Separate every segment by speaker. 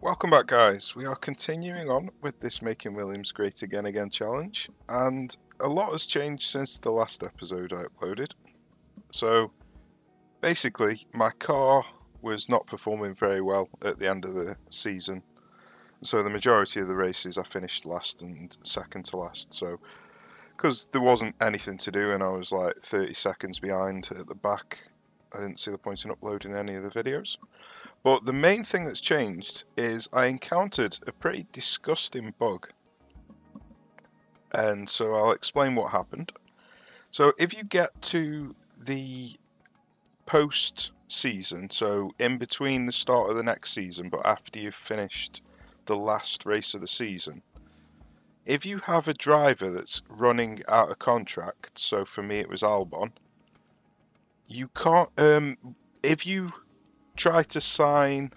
Speaker 1: Welcome back, guys. We are continuing on with this Making Williams Great Again challenge, and a lot has changed since the last episode I uploaded. So basically, my car was not performing very well at the end of the season, so the majority of the races I finished last and second to last. So because there wasn't anything to do and I was like 30 seconds behind at the back, I didn't see the point in uploading any of the videos. But the main thing that's changed is I encountered a pretty disgusting bug. And so I'll explain what happened. So if you get to the post season, so in between the start of the next season, but after you've finished the last race of the season, if you have a driver that's running out of contract, so for me it was Albon, you can't, if you try to sign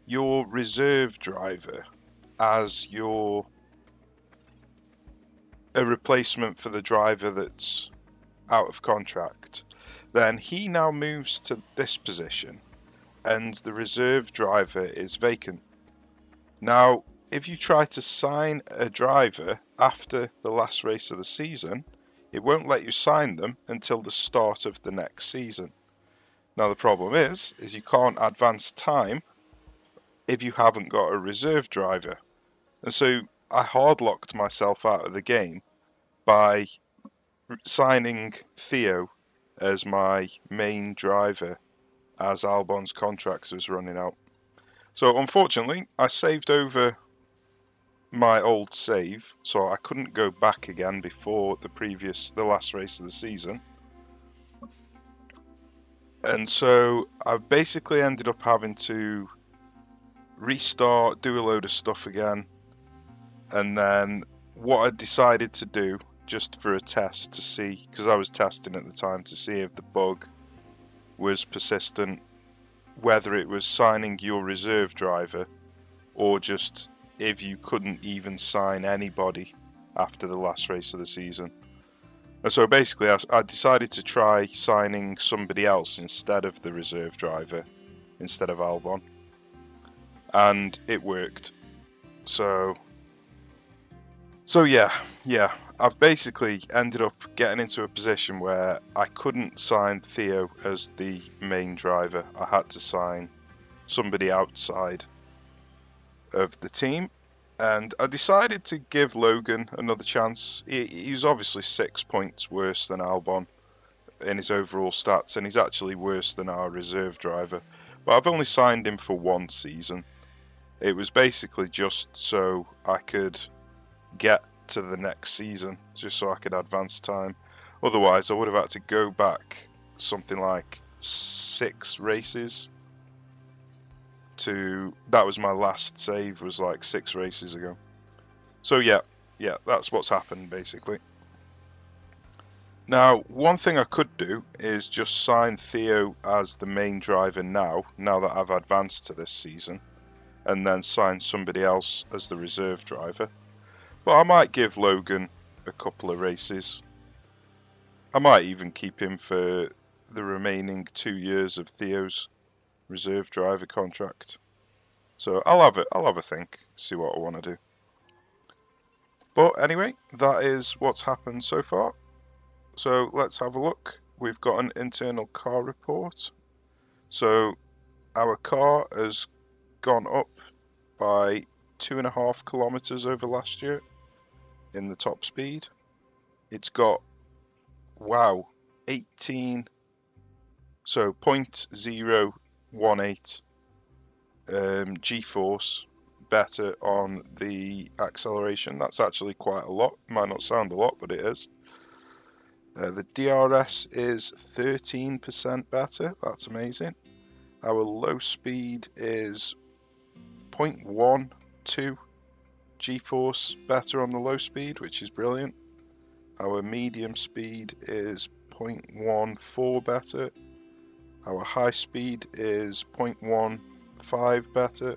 Speaker 1: your reserve driver as a replacement for the driver that's out of contract, then he now moves to this position and the reserve driver is vacant. Now, if you try to sign a driver after the last race of the season, it won't let you sign them until the start of the next season. Now the problem is you can't advance time if you haven't got a reserve driver. And so I hard-locked myself out of the game by signing Theo as my main driver as Albon's contract was running out. So unfortunately, I saved over my old save, so I couldn't go back again before the last race of the season. And so I basically ended up having to restart, do a load of stuff again, and then what I decided to do, just for a test to see, because I was testing at the time to see if the bug was persistent, whether it was signing your reserve driver or just if you couldn't even sign anybody after the last race of the season. And so basically I decided to try signing somebody else instead of the reserve driver, instead of Albon. And it worked. So yeah, I've basically ended up getting into a position where I couldn't sign Theo as the main driver. I had to sign somebody outside of the team, and I decided to give Logan another chance. He was obviously 6 points worse than Albon in his overall stats, and he's actually worse than our reserve driver. But I've only signed him for one season. It was basically just so I could get to the next season, just so I could advance time. Otherwise, I would have had to go back something like 6 races to... That was my last save, was like 6 races ago. So yeah, that's what's happened basically. Now, one thing I could do is just sign Theo as the main driver now that I've advanced to this season, and then sign somebody else as the reserve driver. But I might give Logan a couple of races. I might even keep him for the remaining 2 years of Theo's reserve driver contract. So I'll have a think, see what I want to do. But anyway, that is what's happened so far. So let's have a look. We've got an internal car report. So our car has gone up by 2.5 kilometers over last year in the top speed. It's got, wow, 18, so 0.018 G-force better on the acceleration. That's actually quite a lot. Might not sound a lot, but it is. The DRS is 13% better. That's amazing. Our low speed is 0.12 G-force better on the low speed, which is brilliant. Our medium speed is 0.14 better. Our high speed is 0.15 better.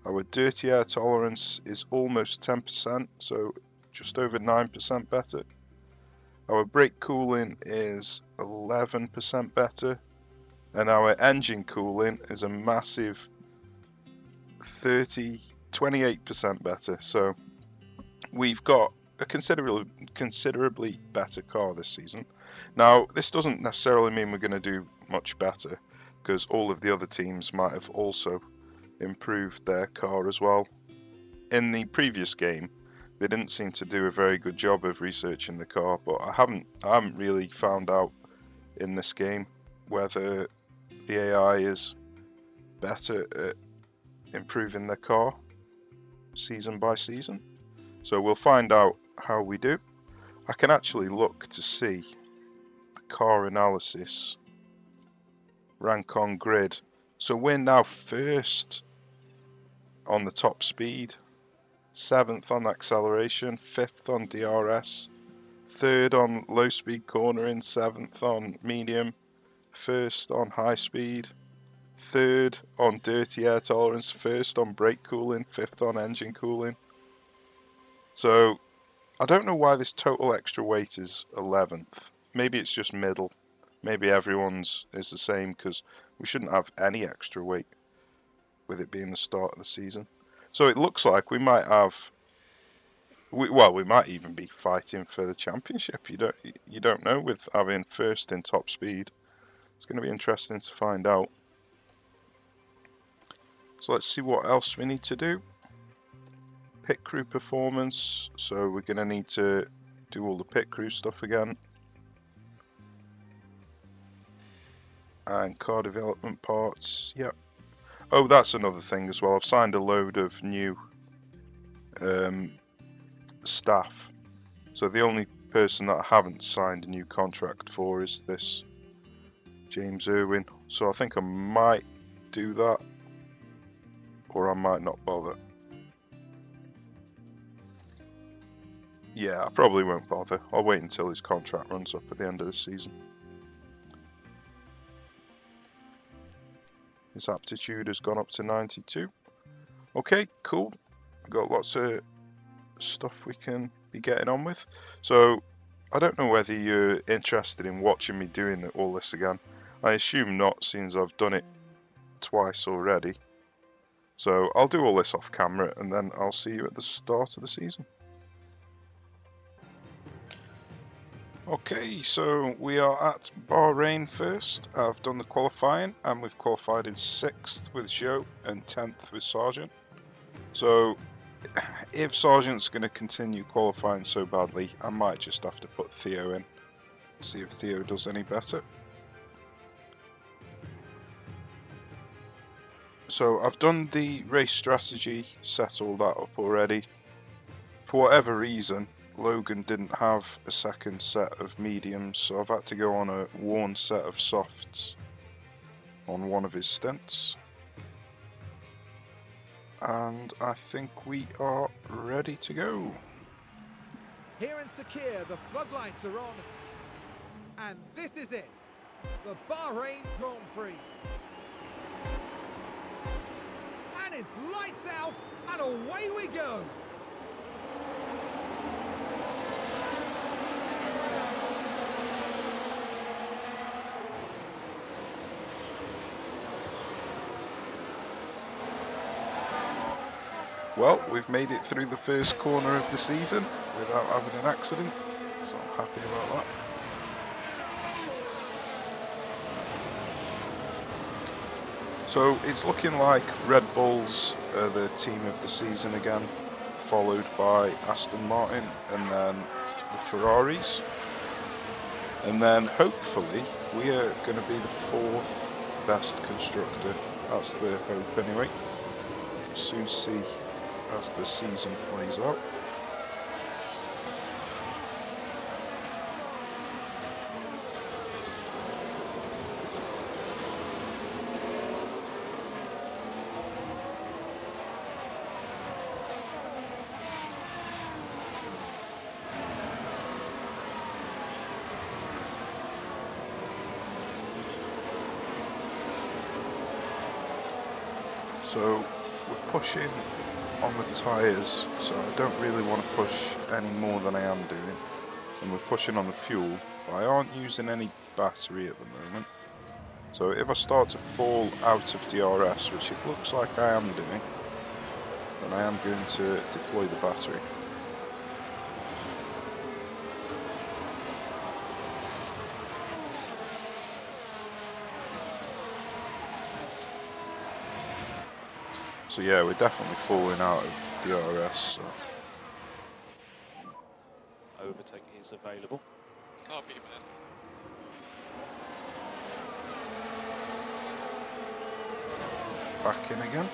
Speaker 1: Our dirty air tolerance is almost 10%, so just over 9% better. Our brake cooling is 11% better, and our engine cooling is a massive 28% better. So we've got a considerably better car this season. Now, this doesn't necessarily mean we're going to do much better, because all of the other teams might have also improved their car as well. In the previous game, they didn't seem to do a very good job of researching the car, but I haven't really found out in this game whether the AI is better at improving their car season by season. So we'll find out how we do. I can actually look to see the car analysis rank on grid. So we're now first on the top speed, 7th on acceleration, 5th on DRS, 3rd on low speed cornering, 7th on medium, 1st on high speed, 3rd on dirty air tolerance, 1st on brake cooling, 5th on engine cooling. So I don't know why this total extra weight is 11th. Maybe it's just middle. Maybe everyone's is the same, because we shouldn't have any extra weight with it being the start of the season. So it looks like we might have, we might even be fighting for the championship. You don't know with having 1st in top speed. It's going to be interesting to find out. So let's see what else we need to do. Pit crew performance. So we're going to need to do all the pit crew stuff again. And car development parts. Yep. Oh, that's another thing as well. I've signed a load of new staff. So the only person that I haven't signed a new contract for is this James Irwin. So I think I might do that, or I might not bother. Yeah, I probably won't bother. I'll wait until his contract runs up at the end of the season. His aptitude has gone up to 92. Okay, cool. We've got lots of stuff we can be getting on with. So, I don't know whether you're interested in watching me doing all this again. I assume not, since I've done it twice already. So, I'll do all this off camera, and then I'll see you at the start of the season. Okay, so we are at Bahrain first. I've done the qualifying, and we've qualified in 6th with Zhou and 10th with Sargent. So if Sargent's going to continue qualifying so badly, I might just have to put Theo in, see if Theo does any better. So I've done the race strategy, set all that up already. For whatever reason, Logan didn't have a second set of mediums, so I've had to go on a worn set of softs on one of his stints. And I think we are ready to go.
Speaker 2: Here in Sakhir, the floodlights are on, and this is it, the Bahrain Grand Prix. And it's lights out, and away we go.
Speaker 1: Well, we've made it through the first corner of the season without having an accident, so I'm happy about that. So it's looking like Red Bulls are the team of the season again, followed by Aston Martin and then the Ferraris. And then hopefully we are going to be the 4th best constructor. That's the hope anyway. We'll soon see as the season plays out. So we're pushing on the tyres, so I don't really want to push any more than I am doing, and we're pushing on the fuel, but I aren't using any battery at the moment. So if I start to fall out of DRS, which it looks like I am doing, then I am going to deploy the battery. So yeah, we're definitely falling out of DRS. So.
Speaker 3: Overtaking is available.
Speaker 4: Copy, man.
Speaker 1: Back in again.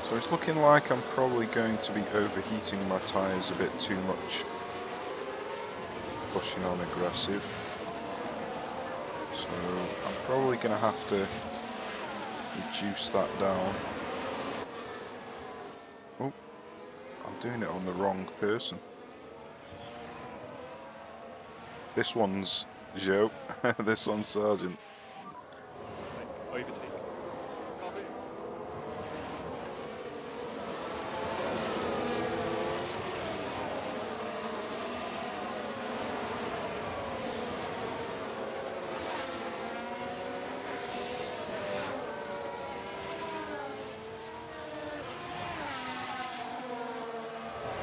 Speaker 1: So it's looking like I'm probably going to be overheating my tyres a bit too much. Pushing on aggressive. So I'm probably going to have to reduce that down. Oh, I'm doing it on the wrong person. This one's Joe, this one's Sergeant.
Speaker 3: Overtake.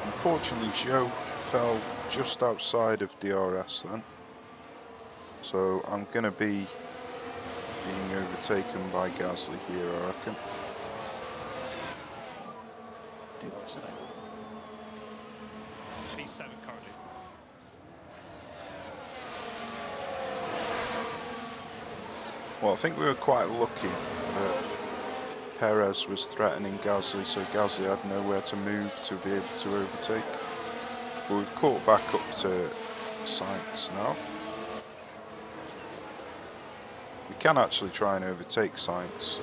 Speaker 1: Unfortunately, Joe fell just outside of DRS then. So I'm going to be being overtaken by Gasly here, I reckon.
Speaker 3: P7 currently.
Speaker 1: Well, I think we were quite lucky that Perez was threatening Gasly, so Gasly had nowhere to move to be able to overtake. But we've caught back up to Sainz now. We can actually try and overtake Sainz,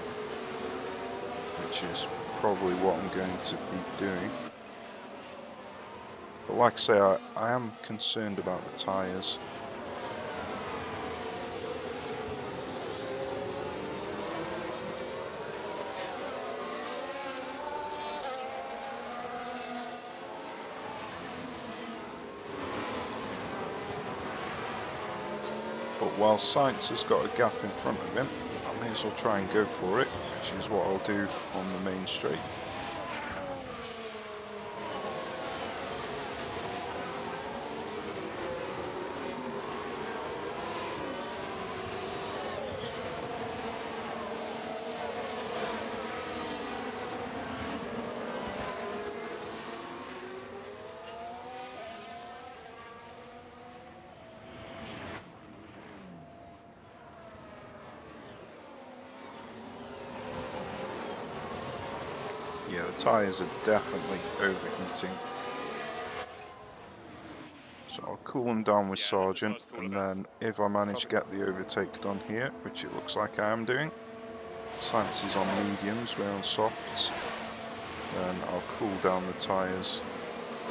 Speaker 1: which is probably what I'm going to be doing. But like I say, I am concerned about the tyres. But while Sainz has got a gap in front of him, I may as well try and go for it, which is what I'll do on the main straight. Yeah, the tyres are definitely overheating. So I'll cool them down with Sergeant, and then if I manage to get the overtake done here, which it looks like I am doing, Sainz is on mediums, we're on softs, then I'll cool down the tyres.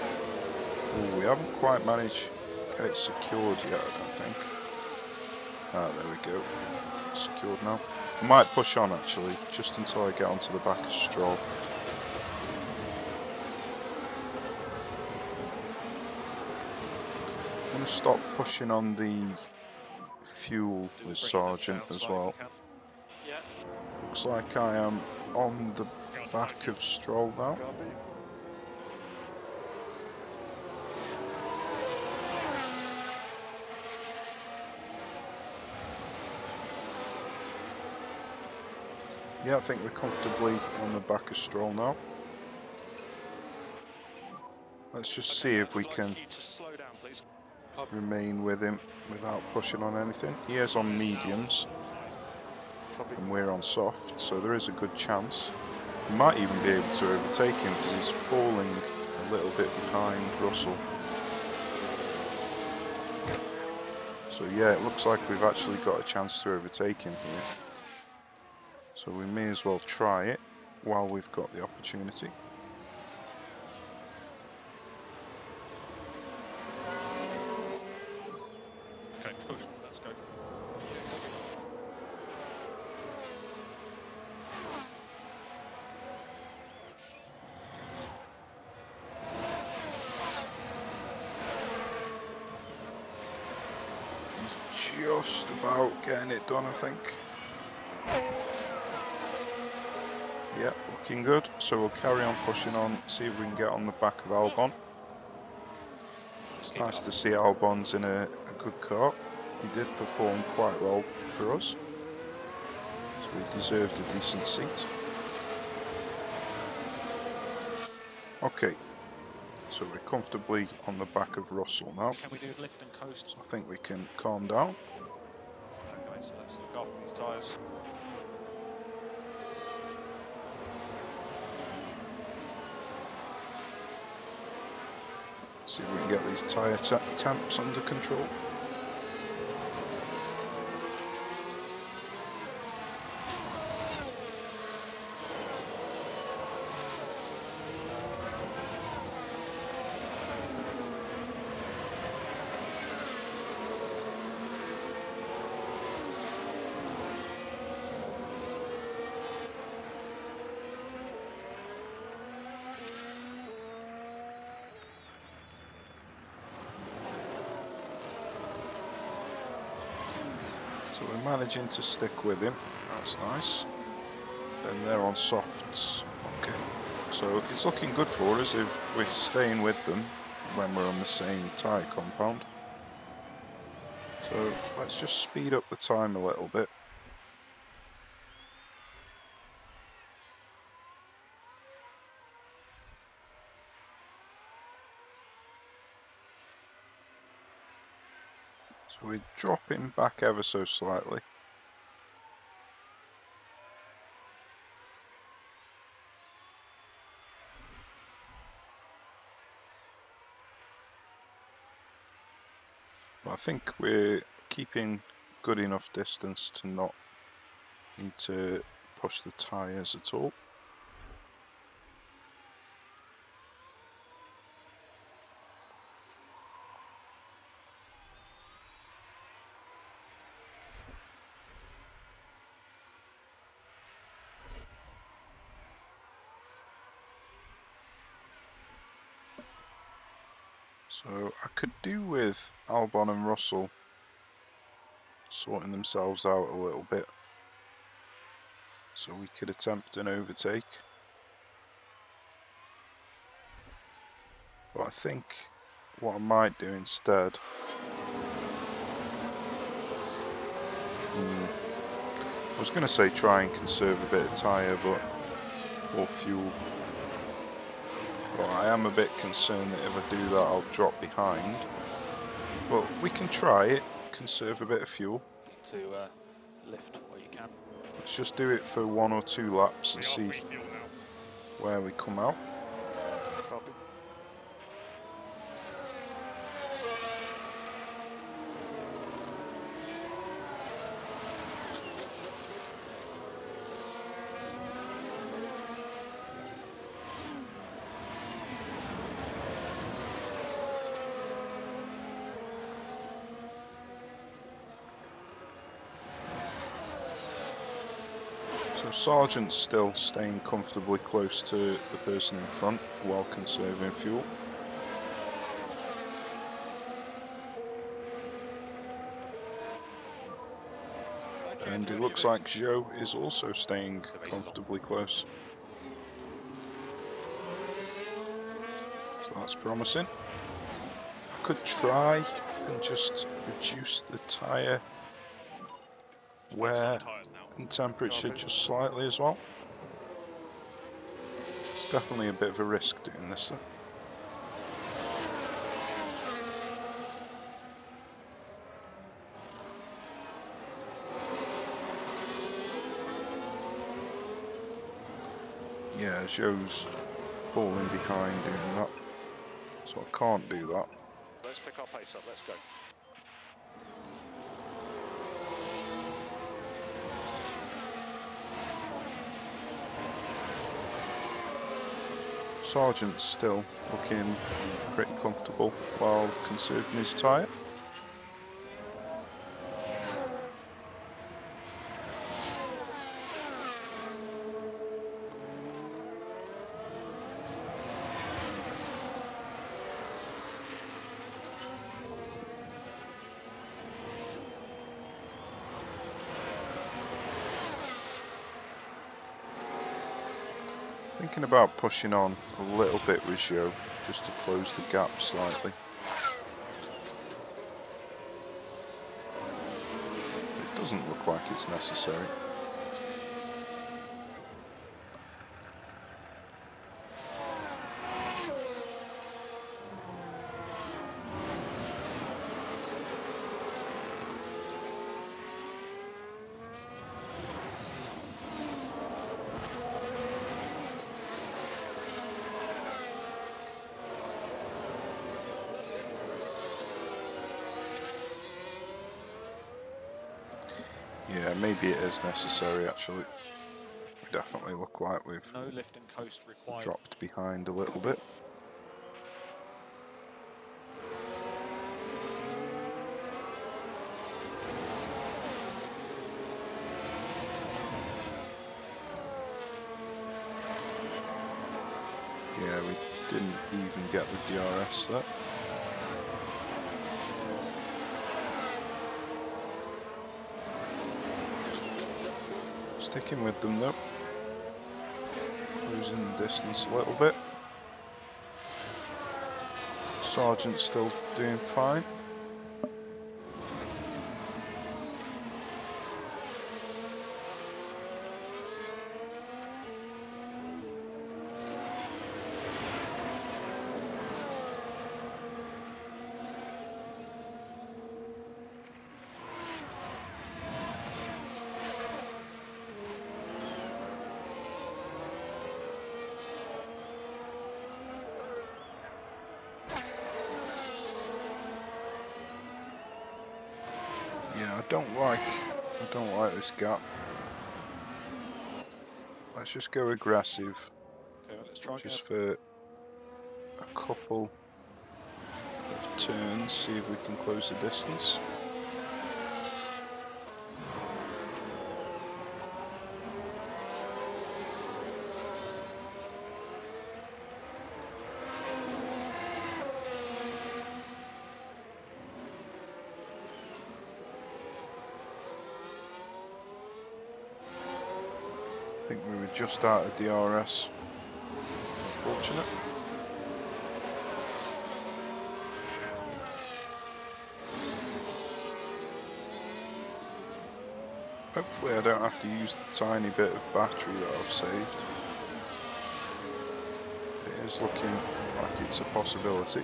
Speaker 1: Oh, we haven't quite managed to get it secured yet, I don't think. Ah, there we go. Secured now. I might push on actually, just until I get onto the back of Stroll. I'm going to stop pushing on the fuel with Sergeant as well.
Speaker 4: Yeah.
Speaker 1: Looks like I am on the back of Stroll now.
Speaker 4: Copy.
Speaker 1: Yeah, I think we're comfortably on the back of Stroll now. Let's just see if we can remain with him without pushing on anything. He is on mediums and we're on soft, so there is a good chance. We might even be able to overtake him because he's falling a little bit behind Russell. So yeah, it looks like we've actually got a chance to overtake him here. So we may as well try it while we've got the opportunity.
Speaker 3: Okay, push. Let's go.
Speaker 1: just about getting it done, I think. Yep, looking good. So we'll carry on pushing on, see if we can get on the back of Albon. It's nice to see Albon's in a good car. He did perform quite well for us. So he deserved a decent seat. Okay, so we're comfortably on the back of Russell now.
Speaker 3: Can we do lift and coast?
Speaker 1: I think we can calm down.
Speaker 3: Okay, so let's look after these tyres.
Speaker 1: See if we can get these tyre temps under control. So we're managing to stick with him, that's nice. And they're on softs, okay. So it's looking good for us if we're staying with them when we're on the same tyre compound. So let's just speed up the time a little bit. So we're dropping back ever so slightly. But I think we're keeping good enough distance to not need to push the tyres at all. So I could do with Albon and Russell sorting themselves out a little bit, so we could attempt an overtake. But I think what I might do instead, I was going to say try and conserve a bit of tyre or fuel. But I am a bit concerned that if I do that I'll drop behind. But we can try it, conserve a bit of fuel.
Speaker 3: To lift where you can.
Speaker 1: Let's just do it for 1 or 2 laps and see where we come out.
Speaker 4: Copy.
Speaker 1: So Sargent's still staying comfortably close to the person in front while conserving fuel. And it looks like Zhou is also staying comfortably close. So that's promising. I could try and just reduce the tyre wear and temperature just slightly as well. It's definitely a bit of a risk doing this though. Yeah, Zhou's falling behind doing that, so I can't do that.
Speaker 3: Let's pick our pace up, let's go.
Speaker 1: Sargent's still looking pretty comfortable while conserving his tyre. Thinking about pushing on a little bit with Joe, just to close the gap slightly. It doesn't look like it's necessary. Yeah, maybe it is necessary actually. We definitely look like we've
Speaker 3: No lift and coast required.
Speaker 1: dropped behind a little bit. Yeah, we didn't even get the DRS there. Sticking with them though. Closing the distance a little bit. Sargent's still doing fine. Yeah, I don't like this gap. Let's just go aggressive,
Speaker 3: Okay, well, let's try
Speaker 1: just
Speaker 3: again.
Speaker 1: for a couple of turns, see if we can close the distance. I think we were just out of DRS. Unfortunate. Hopefully I don't have to use the tiny bit of battery that I've saved. It is looking like it's a possibility.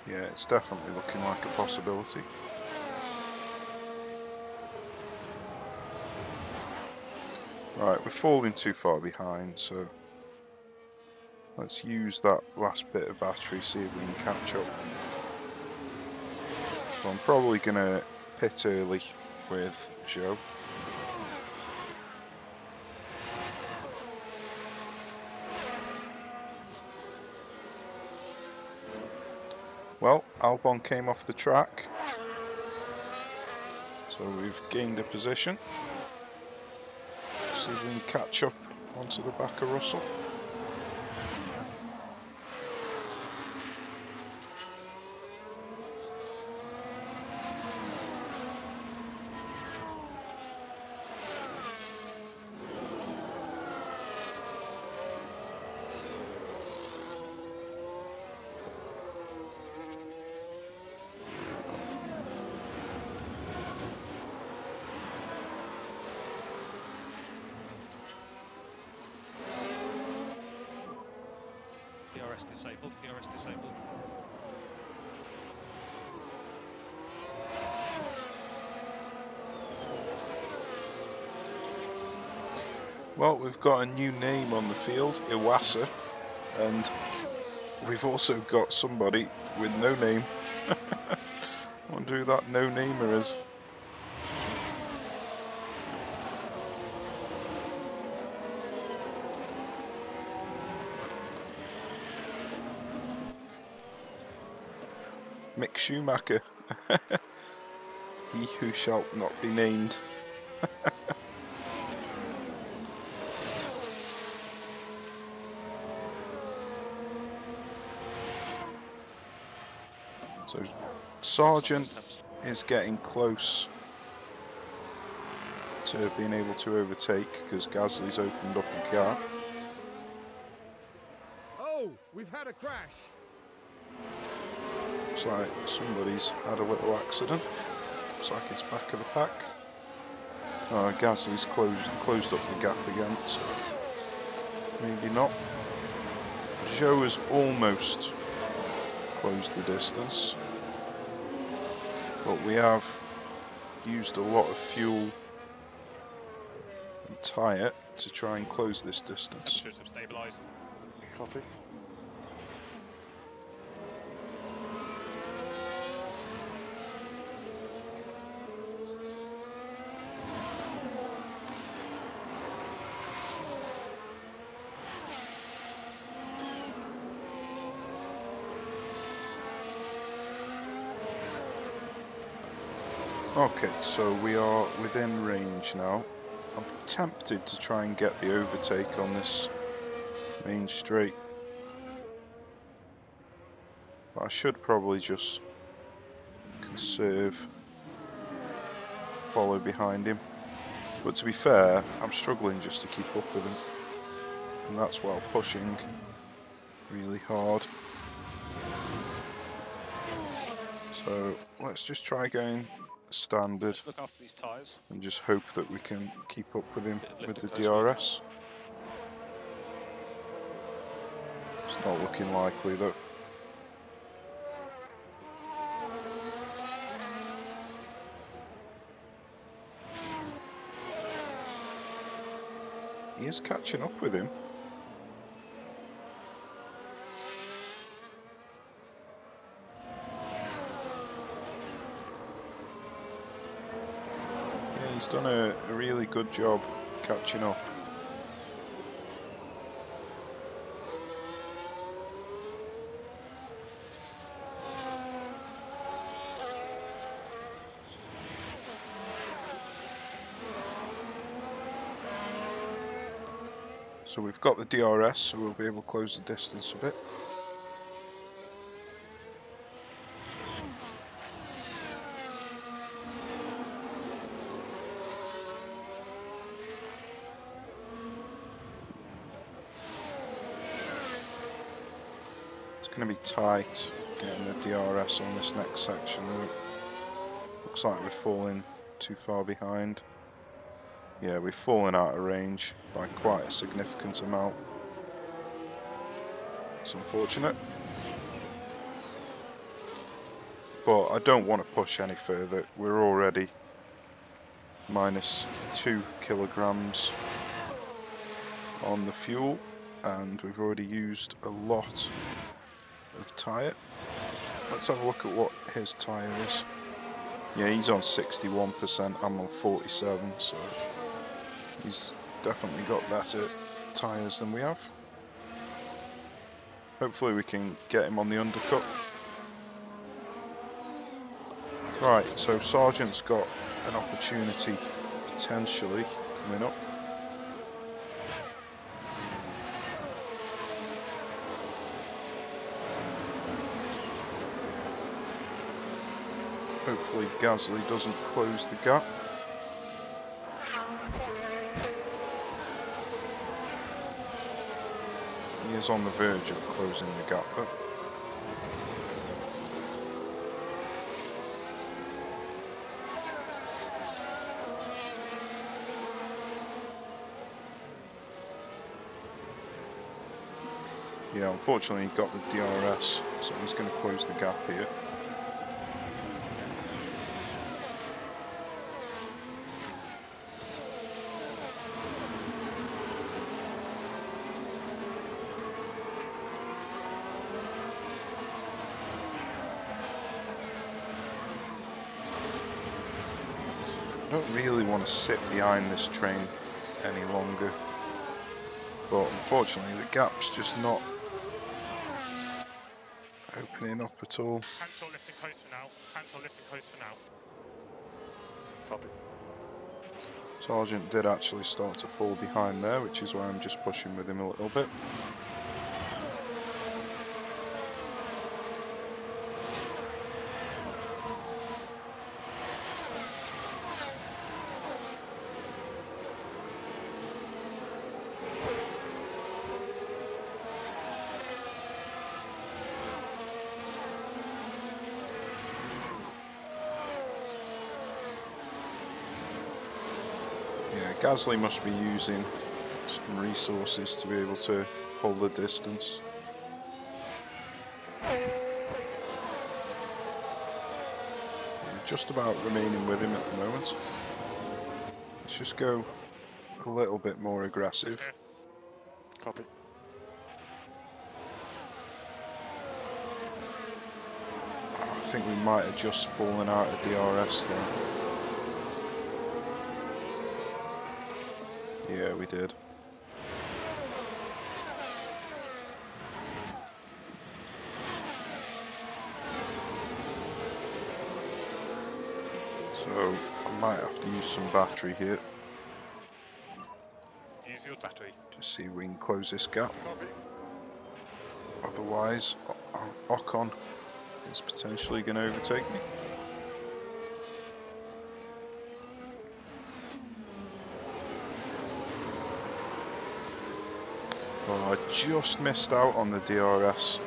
Speaker 1: Yeah, it's definitely looking like a possibility. Right, we're falling too far behind, so let's use that last bit of battery, see if we can catch up. So I'm probably going to pit early with Joe. Well, Albon came off the track, so we've gained a position. See if we can catch up onto the back of Russell.
Speaker 3: PRS disabled, PRS disabled.
Speaker 1: Well, we've got a new name on the field, Iwasa, and we've also got somebody with no name. I wonder who that no-namer is. Mick Schumacher. He who shall not be named. So Sargent is getting close to being able to overtake because Gasly's opened up a gap.
Speaker 2: Oh, we've had a crash.
Speaker 1: Looks like somebody's had a little accident. Looks like it's back of the pack. Gasly's closed up the gap again, so maybe not. Zhou has almost closed the distance, but we have used a lot of fuel and tyre to try and close this distance.
Speaker 3: Temperatures have stabilised.
Speaker 1: Copy. Okay, so we are within range now. I'm tempted to try and get the overtake on this main straight. But I should probably just conserve, follow behind him. But to be fair, I'm struggling just to keep up with him. And that's while pushing really hard. So let's just try going standard
Speaker 3: Let's look after these tyres.
Speaker 1: and just hope that we can keep up with him
Speaker 3: Bit of
Speaker 1: with
Speaker 3: lift
Speaker 1: the
Speaker 3: and
Speaker 1: DRS. It's not looking likely though. He is catching up with him. Yeah, he's done a really good job catching up. So we've got the DRS, so we'll be able to close the distance a bit. It's going to be tight getting the DRS on this next section. Looks like we're falling too far behind. Yeah, we've fallen out of range by quite a significant amount. It's unfortunate. But I don't want to push any further. We're already minus 2 kilograms on the fuel, and we've already used a lot of tyre. Let's have a look at what his tyre is. Yeah, he's on 61%, I'm on 47%, so he's definitely got better tyres than we have. Hopefully we can get him on the undercut. Right, so Sargent's got an opportunity potentially coming up. Hopefully Gasly doesn't close the gap. He is on the verge of closing the gap though. Yeah, unfortunately he got the DRS, so he's going to close the gap here. I don't really want to sit behind this train any longer, but unfortunately the gap's just not opening up at all.
Speaker 3: Cancel lift and coast for now. Cancel lift and coast for now.
Speaker 1: Copy. Sargent did actually start to fall behind there, which is why I'm just pushing with him a little bit. Yeah, Gasly must be using some resources to be able to hold the distance. Just about remaining with him at the moment. Let's just go a little bit more aggressive.
Speaker 4: Copy.
Speaker 1: I think we might have just fallen out of DRS there. Yeah, we did. So I might have to use some battery here.
Speaker 3: Use your battery.
Speaker 1: To see if we can close this gap.
Speaker 4: Copy.
Speaker 1: Otherwise, Ocon is potentially going to overtake me. Oh, I just missed out on the DRS.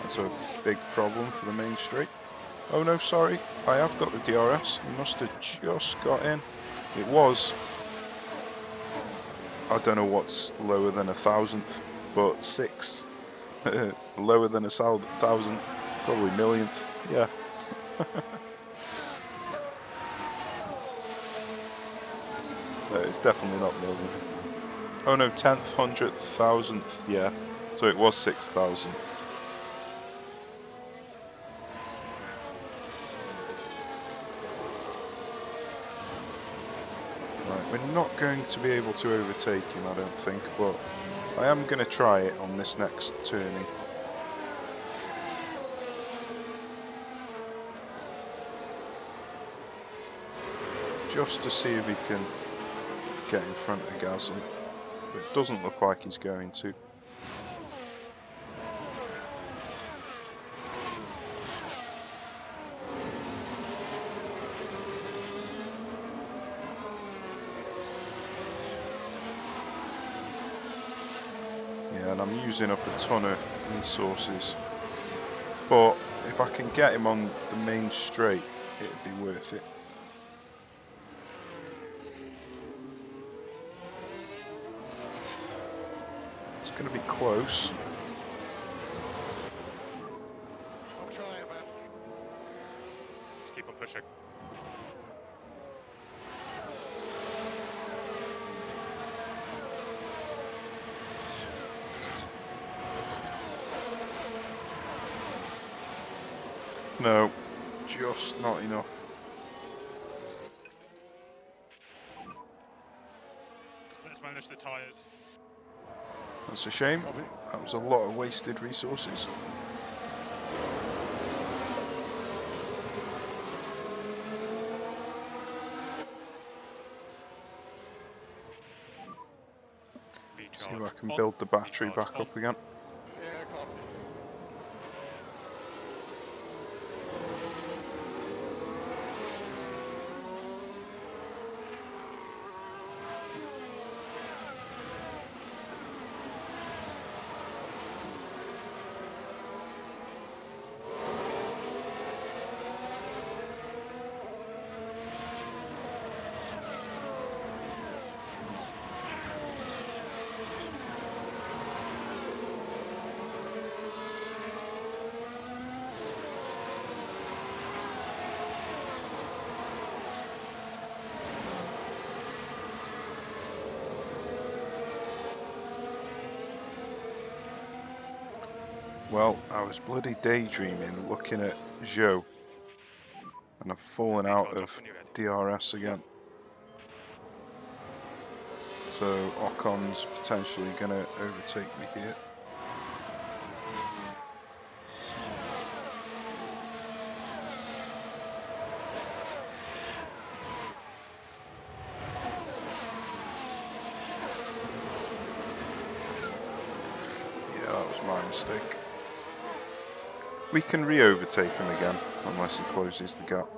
Speaker 1: That's a big problem for the main straight. Oh no, sorry, I have got the DRS. You must have just got in. It was. I don't know what's lower than 1,000th, but 6. Lower than 1,000th, probably millionth. Yeah. No, it's definitely not millionth. Oh no, 10th, 100th, 1,000th. Yeah. So it was 6,000th. We're not going to be able to overtake him, I don't think, but I am going to try it on this next turning. Just to see if he can get in front of Gasly, but it doesn't look like he's going to. And I'm using up a ton of resources, but if I can get him on the main straight, it'd be worth it. It's going to be close.
Speaker 4: I'm trying, man.
Speaker 3: Just keep on pushing.
Speaker 1: No, just not enough.
Speaker 3: Let's manage the tyres.
Speaker 1: That's a shame. That was a lot of wasted resources. See if I can build the battery back up again.
Speaker 4: Yeah, copy.
Speaker 1: Well, I was bloody daydreaming looking at Zhou, and I've fallen out of DRS again. So Ocon's potentially going to overtake me here. Yeah, that was my mistake. We can re-overtake him again, unless he closes the gap.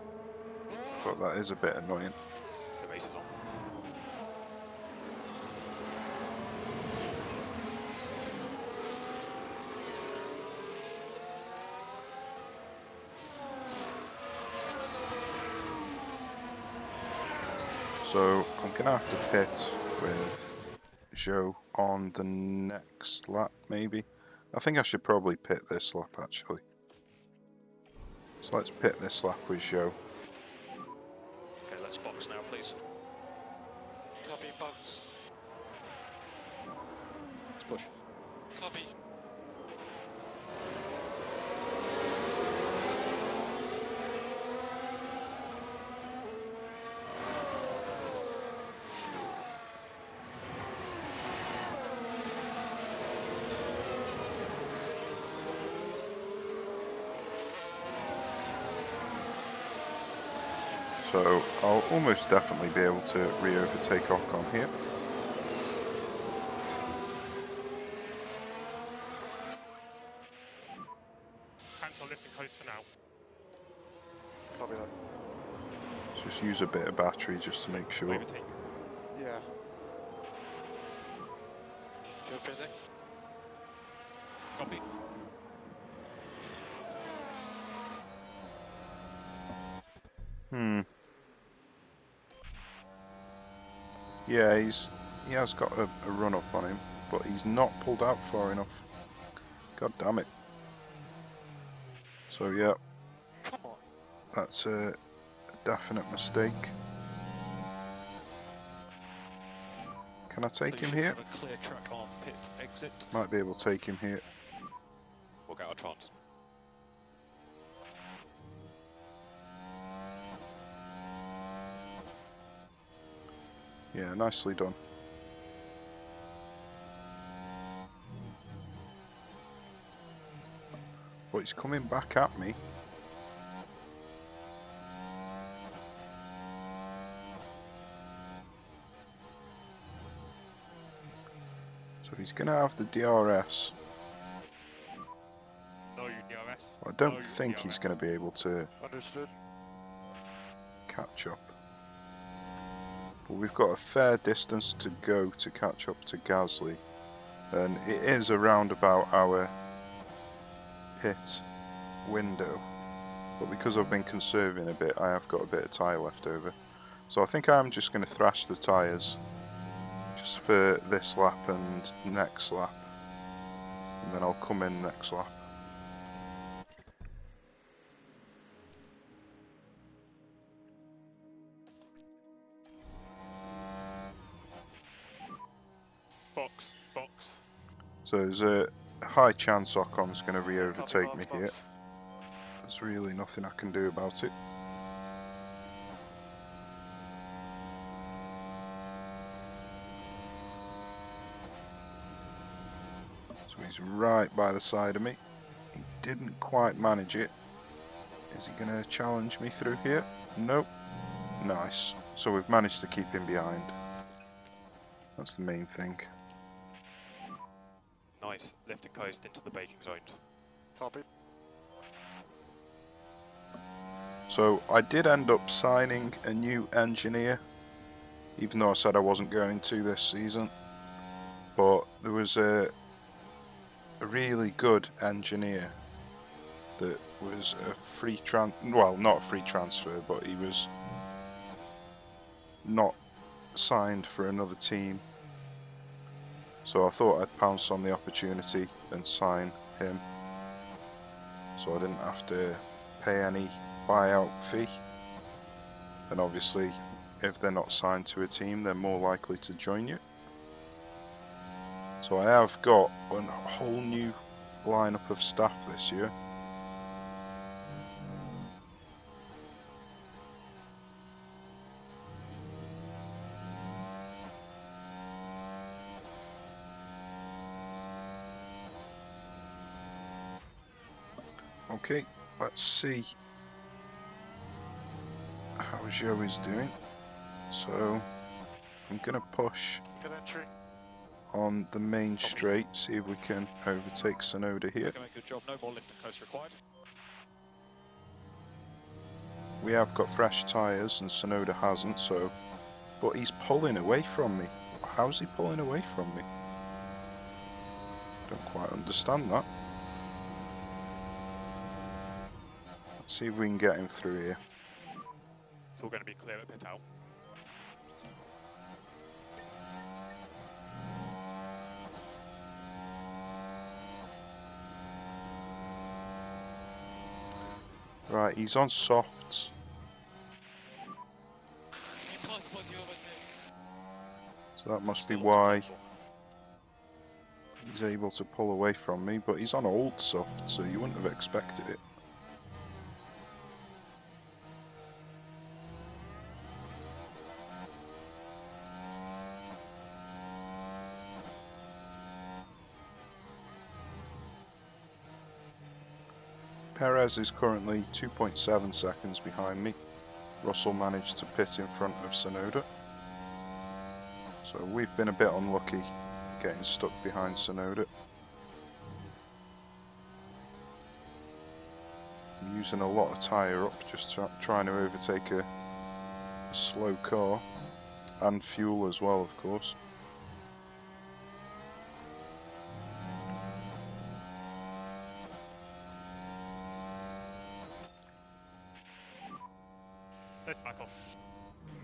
Speaker 1: But that is a bit annoying.
Speaker 3: The race is on.
Speaker 1: So I'm gonna have to pit with Zhou on the next lap, maybe. I think I should probably pit this lap actually. So let's pit this lap with Zhou.
Speaker 3: Okay, let's box now, please.
Speaker 4: Copy, box.
Speaker 3: Let's push.
Speaker 4: Copy.
Speaker 1: So I'll almost definitely be able to re-overtake Ocon here.
Speaker 3: Cancel lifting coast for now.
Speaker 4: Copy that.
Speaker 1: Let's just use a bit of battery just to make sure.
Speaker 3: Overtake.
Speaker 4: Yeah. Jump in there.
Speaker 3: Copy.
Speaker 1: Yeah, he has got a run up on him, but he's not pulled out far enough. God damn it. So yeah,
Speaker 4: Come on.
Speaker 1: that's a definite mistake. Can I take him here?
Speaker 3: A clear track on pit exit.
Speaker 1: Might be able to take him here.
Speaker 3: We'll get our trans.
Speaker 1: Yeah, nicely done. But he's coming back at me. So he's going to have the DRS.
Speaker 3: No DRS.
Speaker 1: I don't
Speaker 3: No
Speaker 1: think
Speaker 3: DRS.
Speaker 1: he's going to be able to
Speaker 4: Understood.
Speaker 1: catch up. But we've got a fair distance to go to catch up to Gasly. And it is around about our pit window. But because I've been conserving a bit, I have got a bit of tyre left over. So I think I'm just going to thrash the tyres. Just for this lap and next lap. And then I'll come in next lap.
Speaker 3: Box, box.
Speaker 1: So there's a high chance Ocon's going to
Speaker 4: Copy,
Speaker 1: re-overtake me
Speaker 4: box,
Speaker 1: here.
Speaker 4: box.
Speaker 1: There's really nothing I can do about it. So he's right by the side of me. He didn't quite manage it. Is he going to challenge me through here? Nope. Nice. So we've managed to keep him behind. That's the main thing.
Speaker 3: Nice. Lifting coast into the baking zones.
Speaker 4: Copy.
Speaker 1: So I did end up signing a new engineer, even though I said I wasn't going to this season. But there was a really good engineer that was a free well, not a free transfer, but he was not signed for another team. So I thought I'd pounce on the opportunity and sign him, so I didn't have to pay any buyout fee. And obviously, if they're not signed to a team, they're more likely to join you. So I have got a whole new lineup of staff this year. Okay, let's see how Zhou is doing. So I'm gonna push
Speaker 4: Good entry.
Speaker 1: on the main straight, see if we can overtake Sonoda here.
Speaker 3: Doing a good job. No more lifting coast required.
Speaker 1: We have got fresh tyres and Sonoda hasn't, so... But he's pulling away from me. How's he pulling away from me? Don't quite understand that. Let's see if we can get him through here.
Speaker 3: It's all going to be clear at pit out.
Speaker 1: Right, he's on softs. So that must be
Speaker 3: Still
Speaker 1: why
Speaker 3: tactful.
Speaker 1: he's able to pull away from me, but he's on old soft, so you wouldn't have expected it. Perez is currently 2.7 seconds behind me. Russell managed to pit in front of Tsunoda. So we've been a bit unlucky getting stuck behind Tsunoda. I'm using a lot of tyre up, just trying to overtake a slow car. And fuel as well, of course.
Speaker 3: Let's back off.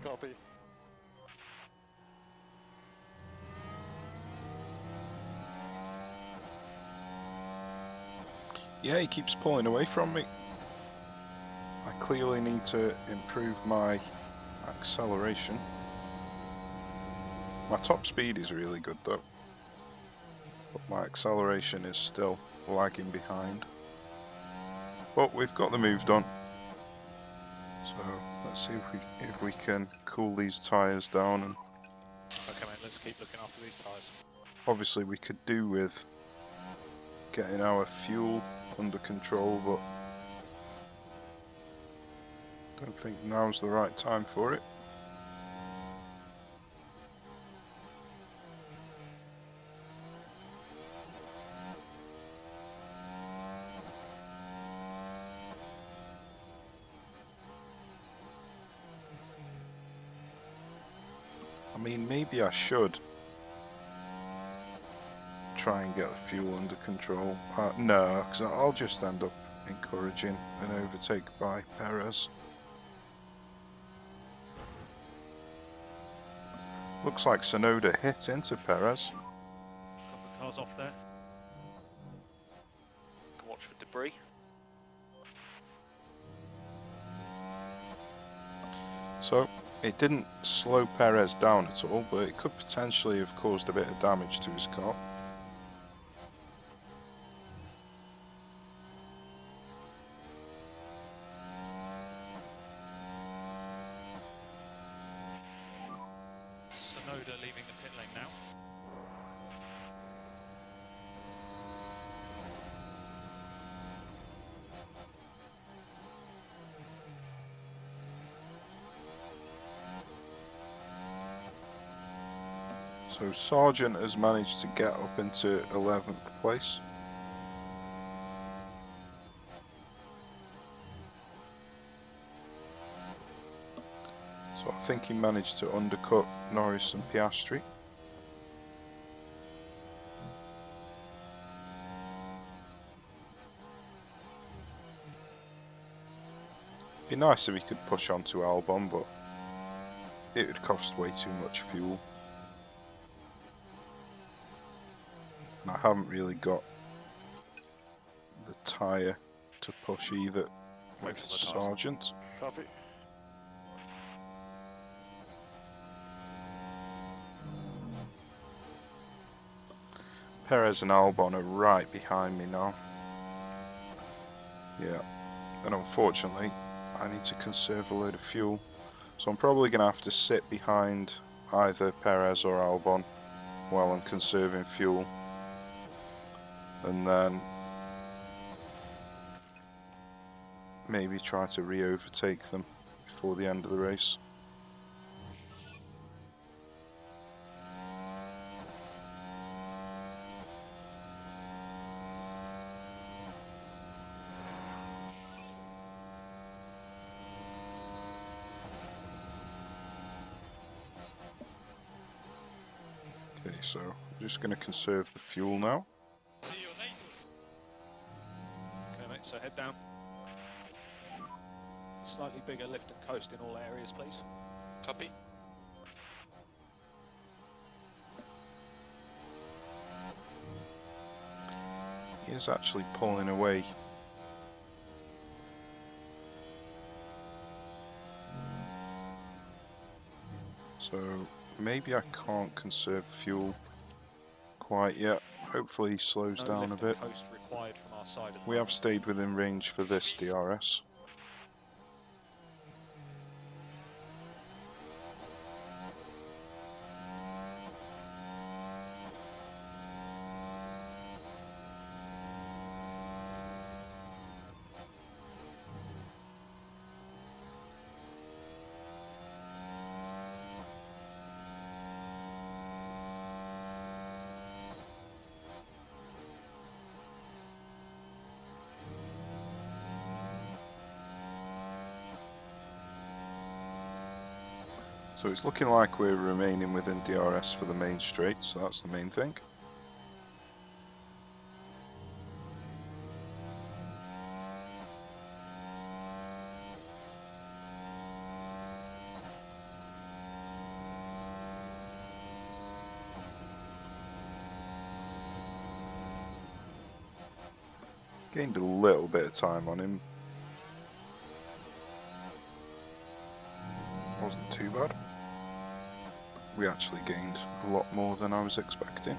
Speaker 4: Copy.
Speaker 1: Yeah, he keeps pulling away from me. I clearly need to improve my acceleration. My top speed is really good though, but my acceleration is still lagging behind. But we've got the move done. So let's see if we can cool these tyres down, and
Speaker 3: Okay, mate, let's keep looking after these tyres.
Speaker 1: obviously we could do with getting our fuel under control, but don't think now's the right time for it. I mean, maybe I should try and get the fuel under control. No, because I'll just end up encouraging an overtake by Perez. Looks like Tsunoda hit into Perez.
Speaker 3: Couple of cars off there. Can watch for debris.
Speaker 1: So, it didn't slow Perez down at all, but it could potentially have caused a bit of damage to his car.
Speaker 3: Tsunoda leaving the pit lane now.
Speaker 1: So Sargent has managed to get up into 11th place. So I think he managed to undercut Norris and Piastri. Be nice if he could push on to Albon, but it would cost way too much fuel. And I haven't really got the tyre to push either with
Speaker 3: Wait for the tyres.
Speaker 1: Sargent.
Speaker 4: Copy.
Speaker 1: Perez and Albon are right behind me now. Yeah, and unfortunately I need to conserve a load of fuel, so I'm probably going to have to sit behind either Perez or Albon while I'm conserving fuel, and then maybe try to re-overtake them before the end of the race. Okay, so I'm just going to conserve the fuel now.
Speaker 3: Okay, mate, so head down. Slightly bigger lift and coast in all areas, please.
Speaker 4: Copy.
Speaker 1: He is actually pulling away So maybe I can't conserve fuel quite yet. Hopefully he slows
Speaker 3: No
Speaker 1: down a
Speaker 3: lift
Speaker 1: bit.
Speaker 3: and coast required from our side. At the
Speaker 1: We have
Speaker 3: moment.
Speaker 1: stayed within range for this DRS. So it's looking like we're remaining within DRS for the main straight, so that's the main thing. Gained a little bit of time on him. Wasn't too bad. We actually gained a lot more than I was expecting.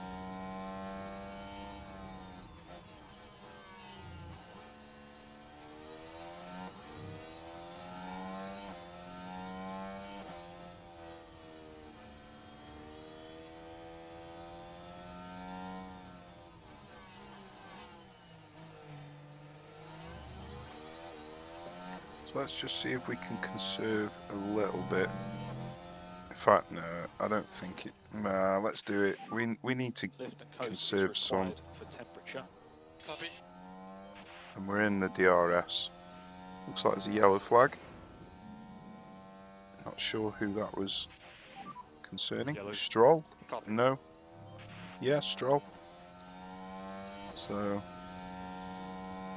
Speaker 1: So let's just see if we can conserve a little bit. In fact, no, I don't think it. Let's do it. We need to
Speaker 3: Lift and coast
Speaker 1: conserve
Speaker 3: is
Speaker 1: some,
Speaker 3: required for temperature.
Speaker 4: Copy.
Speaker 1: and we're in the DRS. Looks like there's a yellow flag. Not sure who that was concerning.
Speaker 3: Yellow.
Speaker 1: Stroll?
Speaker 4: Copy.
Speaker 1: No. Yeah, Stroll. So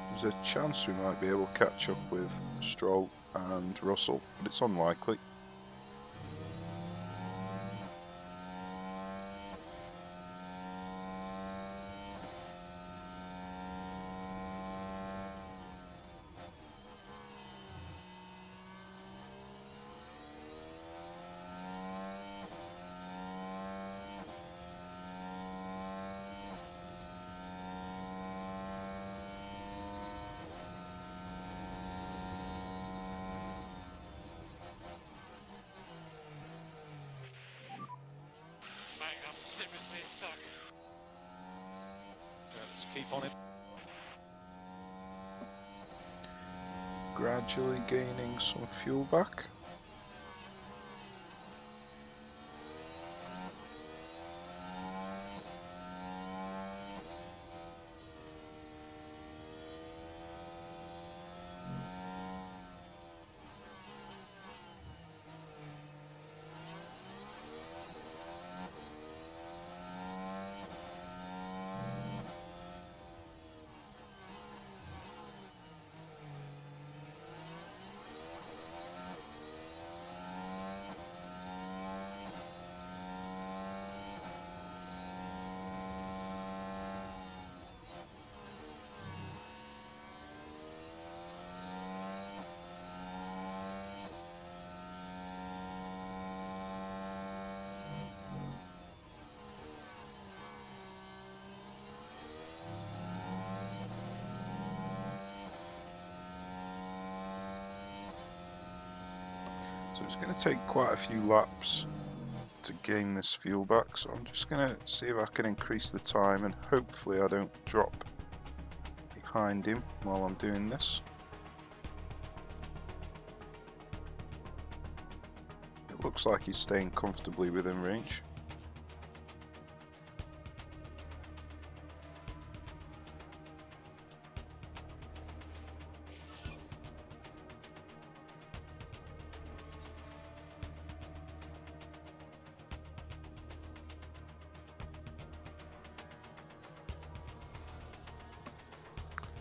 Speaker 1: there's a chance we might be able to catch up with Stroll and Russell, but it's unlikely.
Speaker 4: Bang, I'm seriously stuck.
Speaker 3: Let's keep on it.
Speaker 1: Gradually gaining some fuel back. So it's going to take quite a few laps to gain this fuel back, so I'm just going to see if I can increase the time and hopefully I don't drop behind him while I'm doing this. It looks like he's staying comfortably within range.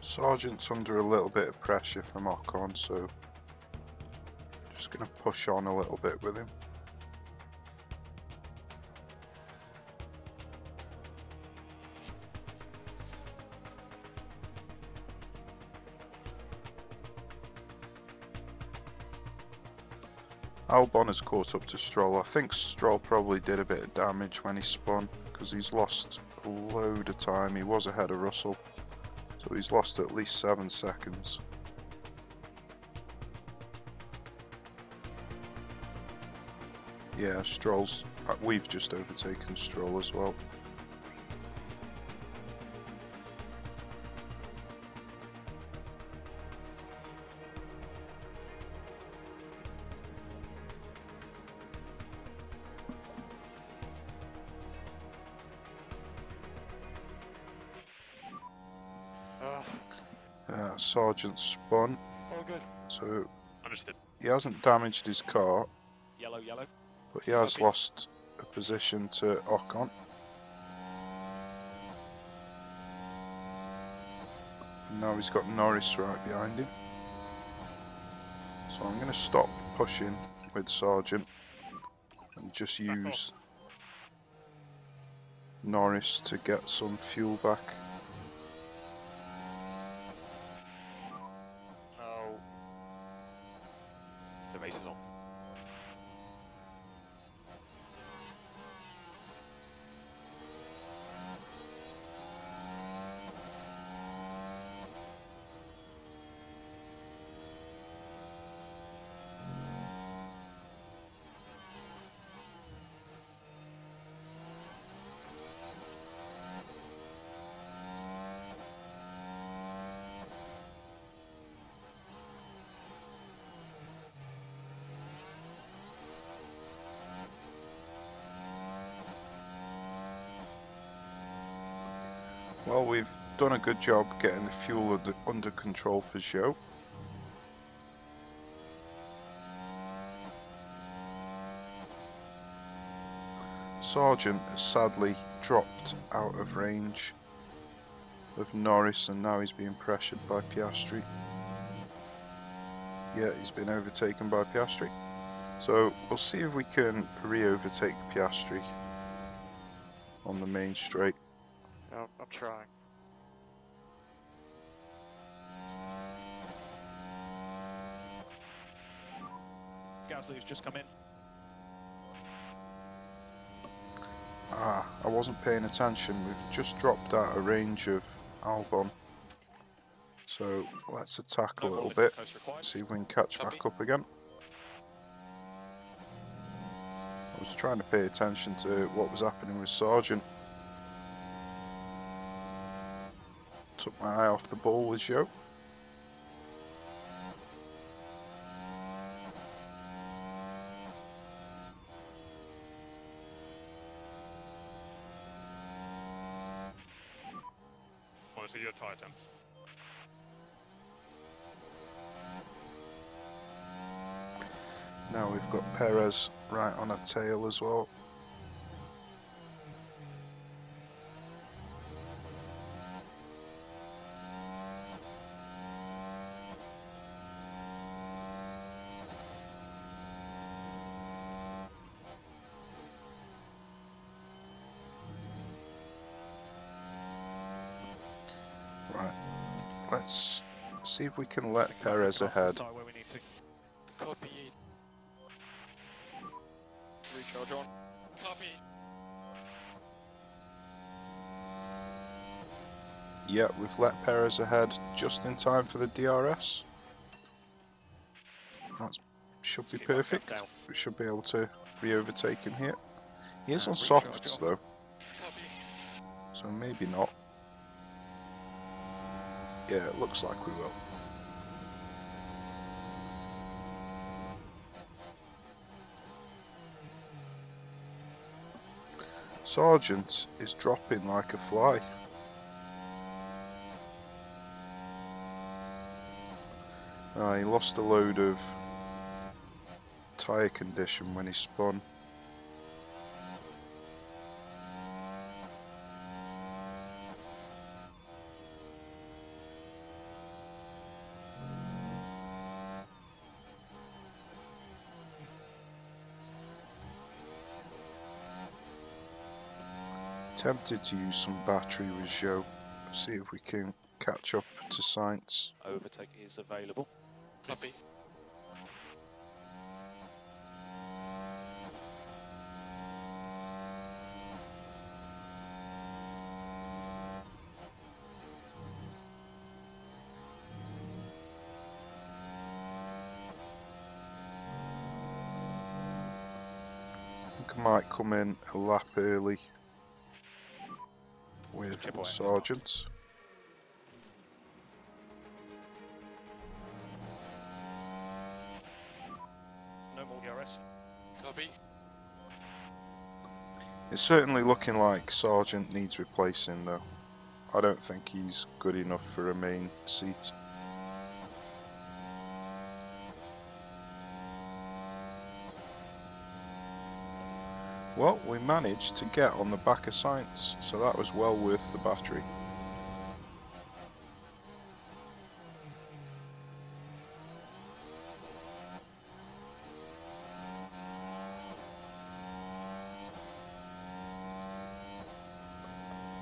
Speaker 1: Sargent's under a little bit of pressure from Ocon, so just going to push on a little bit with him. Albon has caught up to Stroll. I think Stroll probably did a bit of damage when he spun because he's lost a load of time. He was ahead of Russell, so he's lost at least 7 seconds. Yeah, Stroll's... we've just overtaken Stroll as well. Sargent spun,
Speaker 4: All good.
Speaker 1: so
Speaker 3: Understood.
Speaker 1: he hasn't damaged his car,
Speaker 3: Yellow, yellow.
Speaker 1: but he has
Speaker 4: Copy.
Speaker 1: lost a position to Ocon. And now he's got Norris right behind him. So I'm going to stop pushing with Sargent and just use Norris to get some fuel back.
Speaker 4: No.
Speaker 3: The race is on.
Speaker 1: Well, we've done a good job getting the fuel under control for Zhou. Sargent has sadly dropped out of range of Norris and now he's being pressured by Piastri. Yeah, he's been overtaken by Piastri. So we'll see if we can re-overtake Piastri on the main straight.
Speaker 4: No, I'm trying.
Speaker 3: Gasly's just come in.
Speaker 1: Ah, I wasn't paying attention. We've just dropped out of range of Albon. So let's attack a
Speaker 3: No
Speaker 1: little
Speaker 3: more
Speaker 1: bit,
Speaker 3: coast required.
Speaker 1: see if we can catch
Speaker 4: Copy.
Speaker 1: back up again. I was trying to pay attention to what was happening with Sargent. Took my eye off the ball with Zhou.
Speaker 3: Want to see your tyre temps?
Speaker 1: Now we've got Perez right on our tail as well. Right, let's see if we can let Perez ahead.
Speaker 3: Where we need to.
Speaker 4: Copy.
Speaker 3: Recharge on.
Speaker 4: Copy.
Speaker 1: Yeah, we've let Perez ahead just in time for the DRS. That should be
Speaker 3: Keep that gap
Speaker 1: perfect.
Speaker 3: down.
Speaker 1: We should be able to re-overtake him here. He is on
Speaker 3: Recharge
Speaker 1: softs
Speaker 3: off.
Speaker 1: though,
Speaker 4: Copy.
Speaker 1: so maybe not. Yeah, it looks like we will. Sargent is dropping like a fly. He lost a load of tyre condition when he spun. Tempted to use some battery with Zhou, see if we can catch up to Sainz.
Speaker 3: Overtake is available.
Speaker 4: Copy.
Speaker 1: might come in a lap early with
Speaker 3: Keep away, he's not.
Speaker 1: Sargent.
Speaker 3: No more DRS.
Speaker 4: Copy.
Speaker 1: It's certainly looking like Sargent needs replacing though. I don't think he's good enough for a main seat. Well, we managed to get on the back of Sainz, so that was well worth the battery.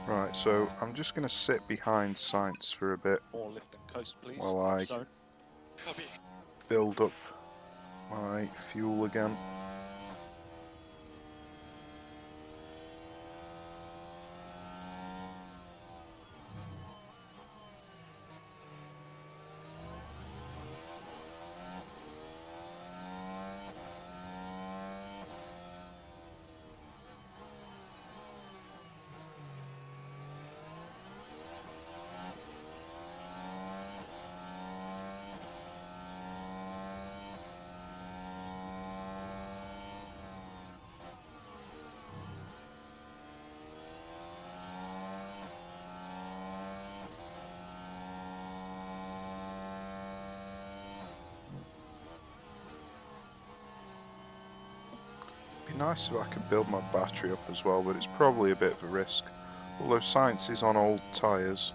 Speaker 1: Right, so I'm just going to sit behind Sainz for a bit
Speaker 3: More lift and coast, please.
Speaker 1: while I
Speaker 3: Zone.
Speaker 4: Copy.
Speaker 1: build up my fuel again. Be nice if I could build my battery up as well, but it's probably a bit of a risk. Although Sainz is on old tyres.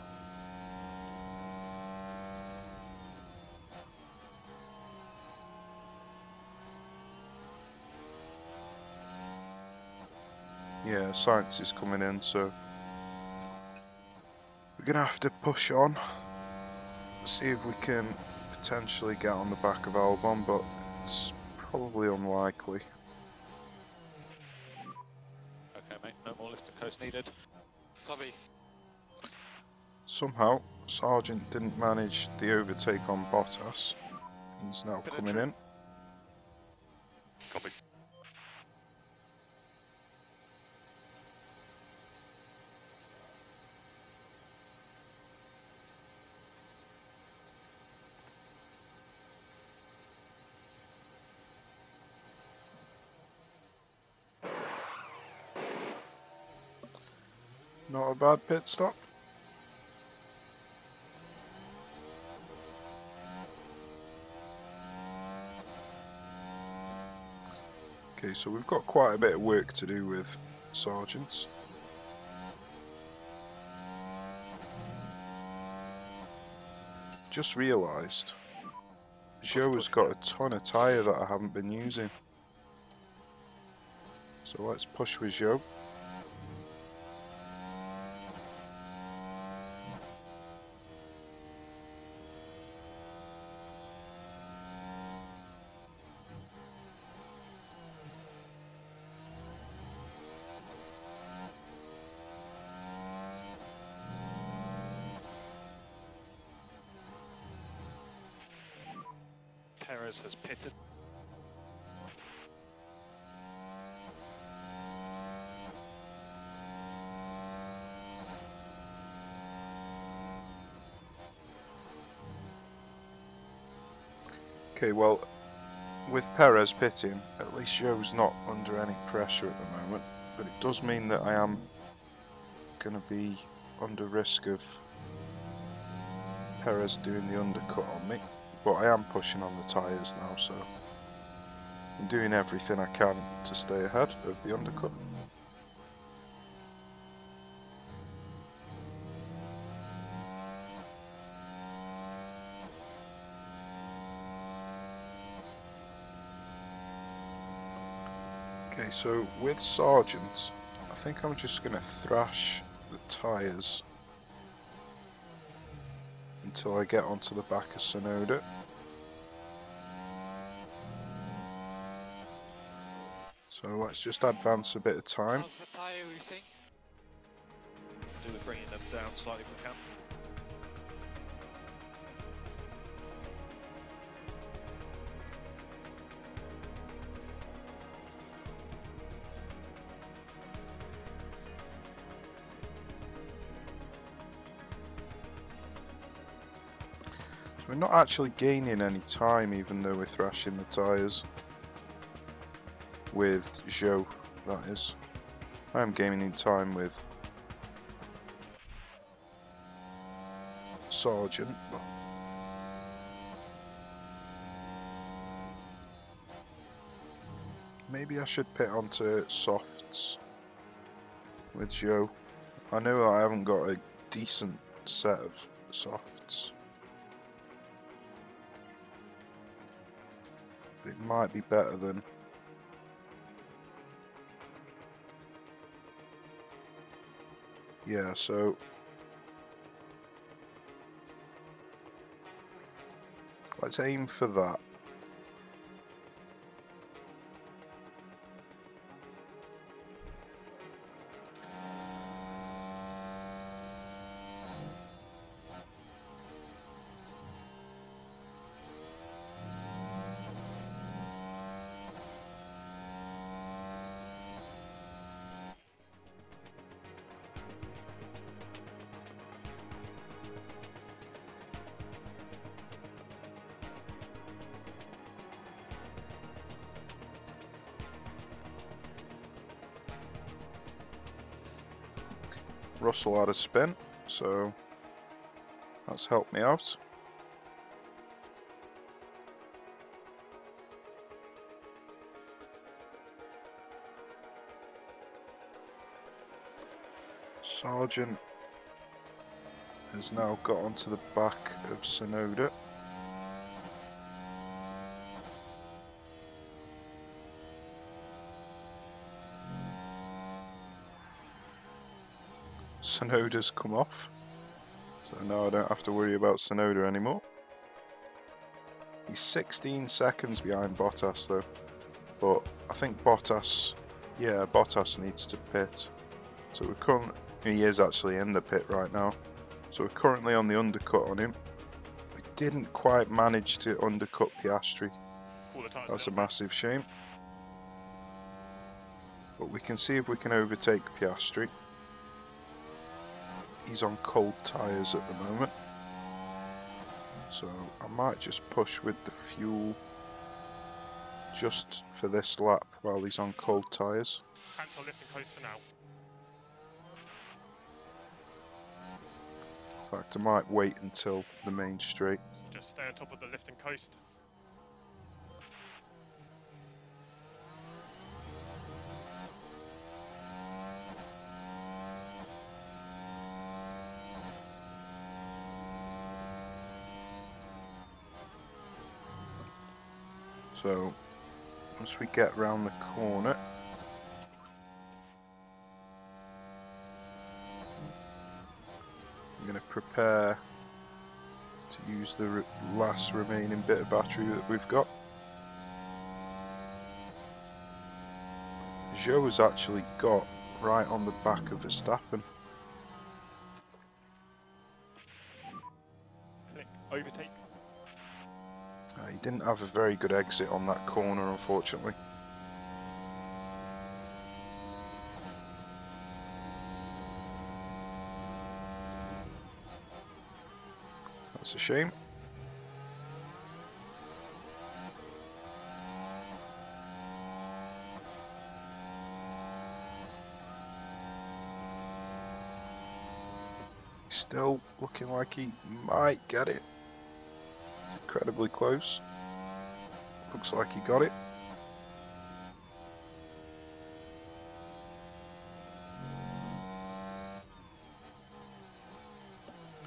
Speaker 1: Yeah, Sainz is coming in, so we're gonna have to push on. See if we can potentially get on the back of Albon, but it's probably unlikely.
Speaker 3: Okay, mate. No more lift and coast needed.
Speaker 4: Copy.
Speaker 1: Somehow, Sargent didn't manage the overtake on Bottas. He's now
Speaker 4: Bit of
Speaker 1: coming
Speaker 4: tri-
Speaker 1: in.
Speaker 3: Copy.
Speaker 1: Not a bad pit stop. Okay, so we've got quite a bit of work to do with Sargents. Just realised, Zhou has got a ton of tyre that I haven't been using. So let's push with Zhou.
Speaker 3: Perez has pitted.
Speaker 1: Okay, well, with Perez pitting, at least Zhou's not under any pressure at the moment, but it does mean that I am going to be under risk of Perez doing the undercut on me, but I am pushing on the tyres now, so I'm doing everything I can to stay ahead of the undercut. Okay, so with Sargent, I think I'm just going to thrash the tyres until I get onto the back of Sonoda. So let's just advance a bit of time.
Speaker 4: How's the tire, you think?
Speaker 3: Do with bringing them down slightly if we can.
Speaker 1: we're not actually gaining any time even though we're thrashing the tyres. With Zhou, that is. I am gaining time with Sergeant. Maybe I should pit onto softs with Zhou. I know I haven't got a decent set of softs. But it might be better than... Yeah, so... let's aim for that. Russell had a spin, so that's helped me out. Sergeant has now got onto the back of Sonoda. Sonoda's come off, so now I don't have to worry about Sonoda anymore. He's 16 seconds behind Bottas though, but I think Bottas needs to pit. So we're currently, he is actually in the pit right now, so we're currently on the undercut on him. We didn't quite manage to undercut Piastri, that's a massive shame. But we can see if we can overtake Piastri. He's on cold tyres at the moment, so I might just push with the fuel just for this lap while he's on cold tyres.
Speaker 3: Cancel lift and coast for now.
Speaker 1: In fact, I might wait until the main straight.
Speaker 3: So just stay on top of the lift and coast.
Speaker 1: So, once we get round the corner, I'm going to prepare to use the last remaining bit of battery that we've got. Zhou has actually got right on the back of Verstappen.
Speaker 3: Click overtake.
Speaker 1: He didn't have a very good exit on that corner, unfortunately. That's a shame. Still looking like he might get it. It's incredibly close. Looks like he got it.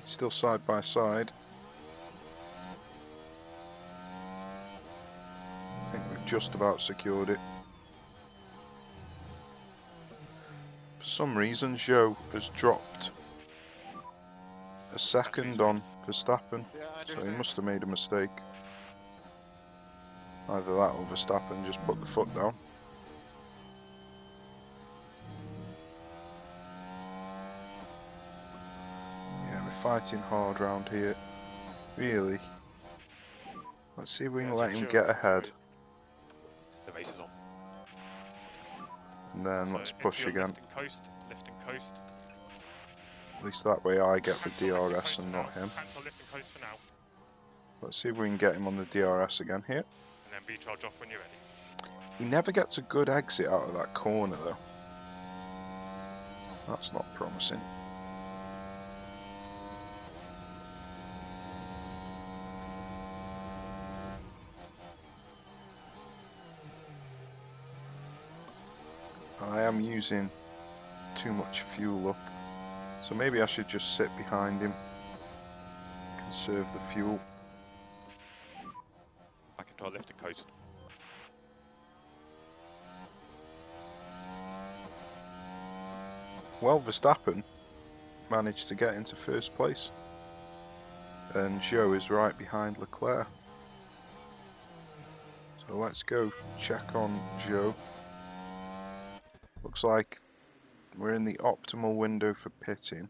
Speaker 1: Still side by side. I think we've just about secured it. For some reason, Zhou has dropped a second on Verstappen, so he must have made a mistake. Either that or Verstappen just put the foot down. Yeah, we're fighting hard round here. Really. Let's see if we can let him get ahead.
Speaker 3: The race is on.
Speaker 1: And then
Speaker 3: So
Speaker 1: let's push again.
Speaker 3: Lift and coast, lift and coast.
Speaker 1: At least that way I get the
Speaker 3: Cancel lift and
Speaker 1: DRS
Speaker 3: coast
Speaker 1: and
Speaker 3: for
Speaker 1: not
Speaker 3: now.
Speaker 1: him.
Speaker 3: Cancel lift and coast for now.
Speaker 1: Let's see if we can get him on the DRS again here.
Speaker 3: And then recharge off when you're ready.
Speaker 1: He never gets a good exit out of that corner though. That's not promising. I am using too much fuel up, so maybe I should just sit behind him, conserve the fuel.
Speaker 3: Back into our left and coast.
Speaker 1: Well, Verstappen managed to get into first place, and Zhou is right behind Leclerc. So let's go check on Zhou. Looks like we're in the optimal window for pitting.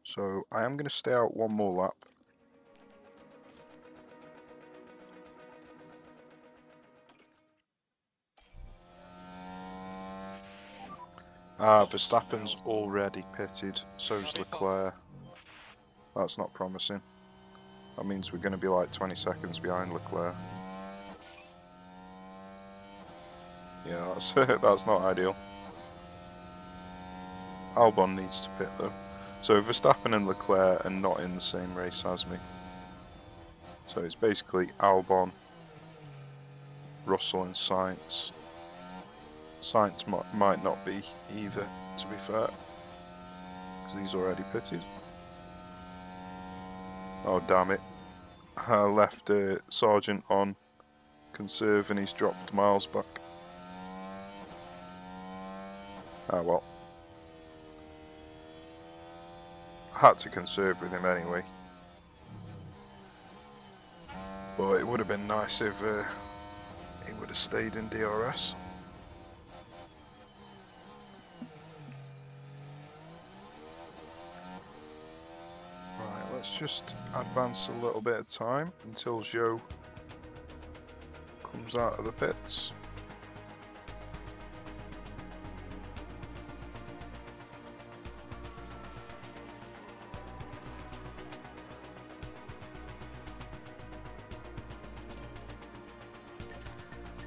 Speaker 1: So I am going to stay out one more lap. Verstappen's already pitted, so's Leclerc. That's not promising. That means we're going to be like 20 seconds behind Leclerc. Yeah, that's not ideal. Albon needs to pit though. So Verstappen and Leclerc are not in the same race as me. So it's basically Albon, Russell and Sainz. Sainz might not be either, to be fair, because he's already pitted. Oh damn it. I left Sargent on conserve and he's dropped Miles back. Ah well. I had to conserve with him anyway. But it would have been nice if he would have stayed in DRS. Right, let's just advance a little bit of time until Zhou comes out of the pits.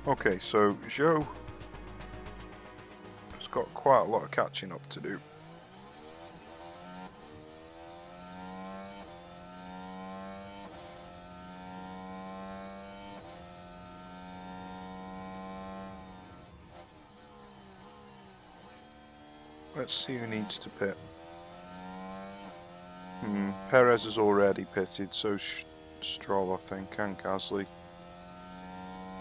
Speaker 1: Okay, so Zhou has got quite a lot of catching up to do. Let's see who needs to pit. Perez has already pitted, so Stroll I think, and Gasly.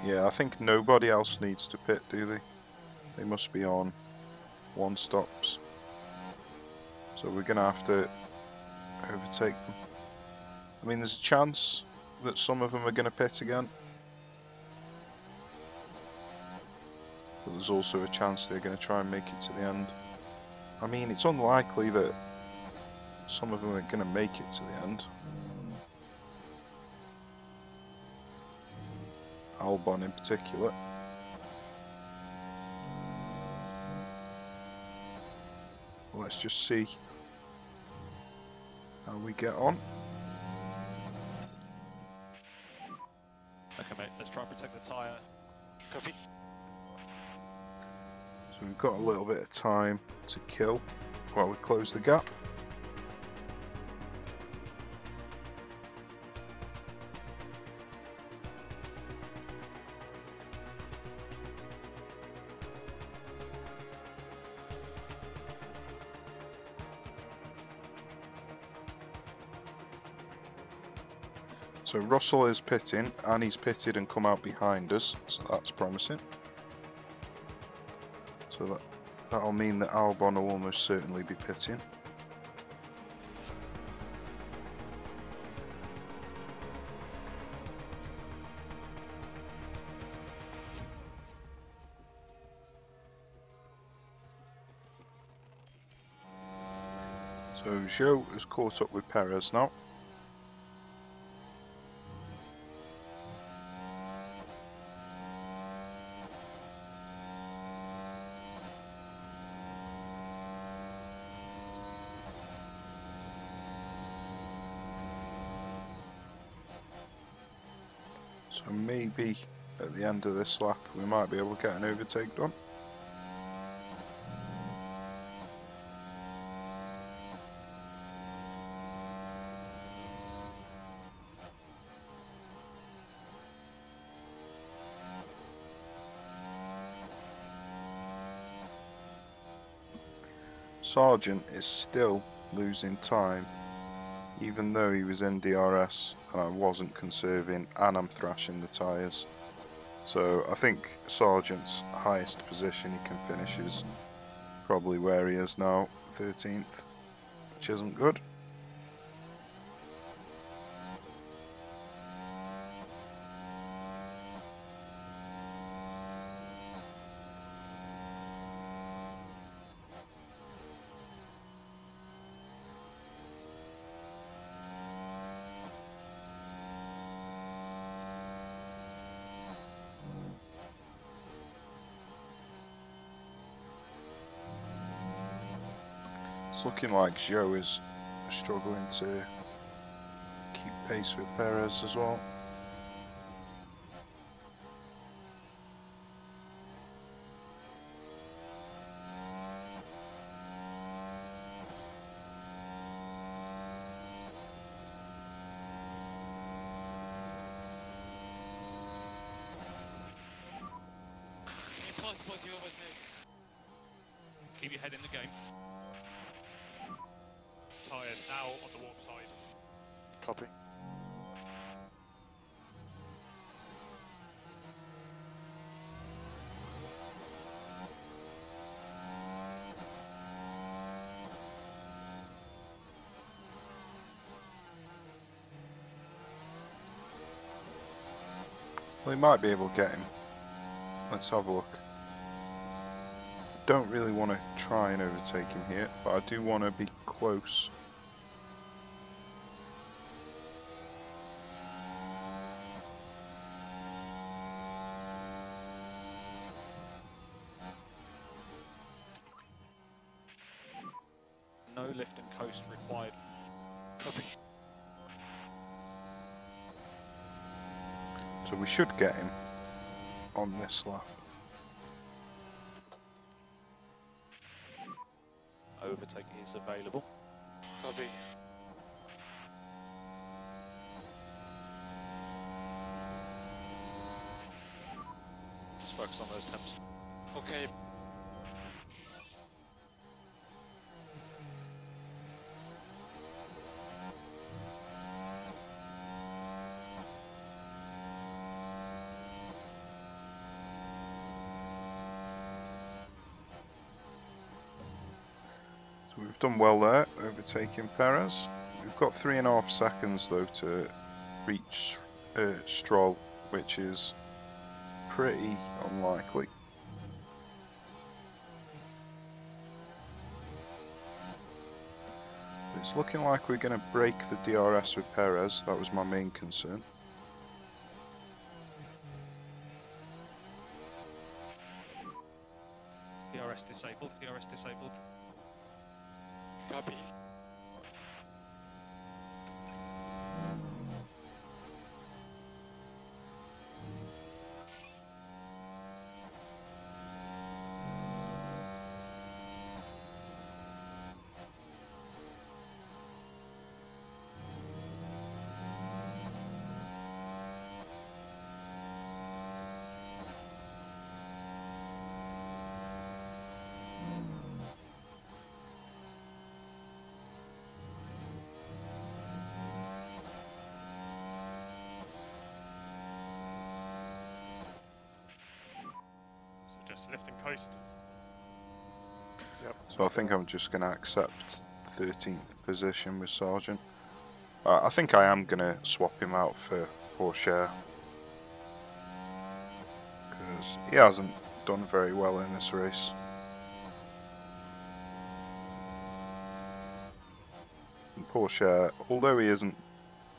Speaker 1: Yeah, I think nobody else needs to pit, do they? They must be on one stops. So we're going to have to overtake them. I mean, there's a chance that some of them are going to pit again. But there's also a chance they're going to try and make it to the end. I mean, it's unlikely that some of them are going to make it to the end. Albon in particular. Let's just see how we get on.
Speaker 3: Okay mate, let's try and protect the tyre.
Speaker 4: Copy.
Speaker 1: So we've got a little bit of time to kill while we close the gap. So Russell is pitting, and he's pitted and come out behind us, so that's promising. So that'll mean that Albon will almost certainly be pitting. So Zhou has caught up with Perez now. So maybe at the end of this lap we might be able to get an overtake done. Sargent is still losing time, even though he was in DRS and I wasn't conserving and I'm thrashing the tyres. So I think Sargent's highest position he can finish is probably where he is now, 13th, which isn't good. It's looking like Zhou is struggling to keep pace with Perez as well.
Speaker 4: Impossible to overtake.
Speaker 3: Keep your head in the game. Tyres now on the warp side.
Speaker 4: Copy.
Speaker 1: Well, he might be able to get him. Let's have a look. Don't really want to try and overtake him here, but I do want to be close.
Speaker 3: No lift and coast required.
Speaker 4: Copy.
Speaker 1: So we should get him on this lap.
Speaker 3: Overtake is available.
Speaker 4: Copy.
Speaker 3: Just focus on those temps.
Speaker 4: Okay.
Speaker 1: So we've done well there, overtaking Perez. We've got 3.5 seconds though to reach Stroll, which is pretty unlikely. But it's looking like we're going to break the DRS with Perez. That was my main concern.
Speaker 3: DRS disabled. DRS disabled.
Speaker 4: Copy.
Speaker 3: So just lift and coast.
Speaker 4: Yep.
Speaker 1: So I think I'm just going to accept 13th position with Sargent. I think I am going to swap him out for Porsche, because he hasn't done very well in this race. And Porsche, although he isn't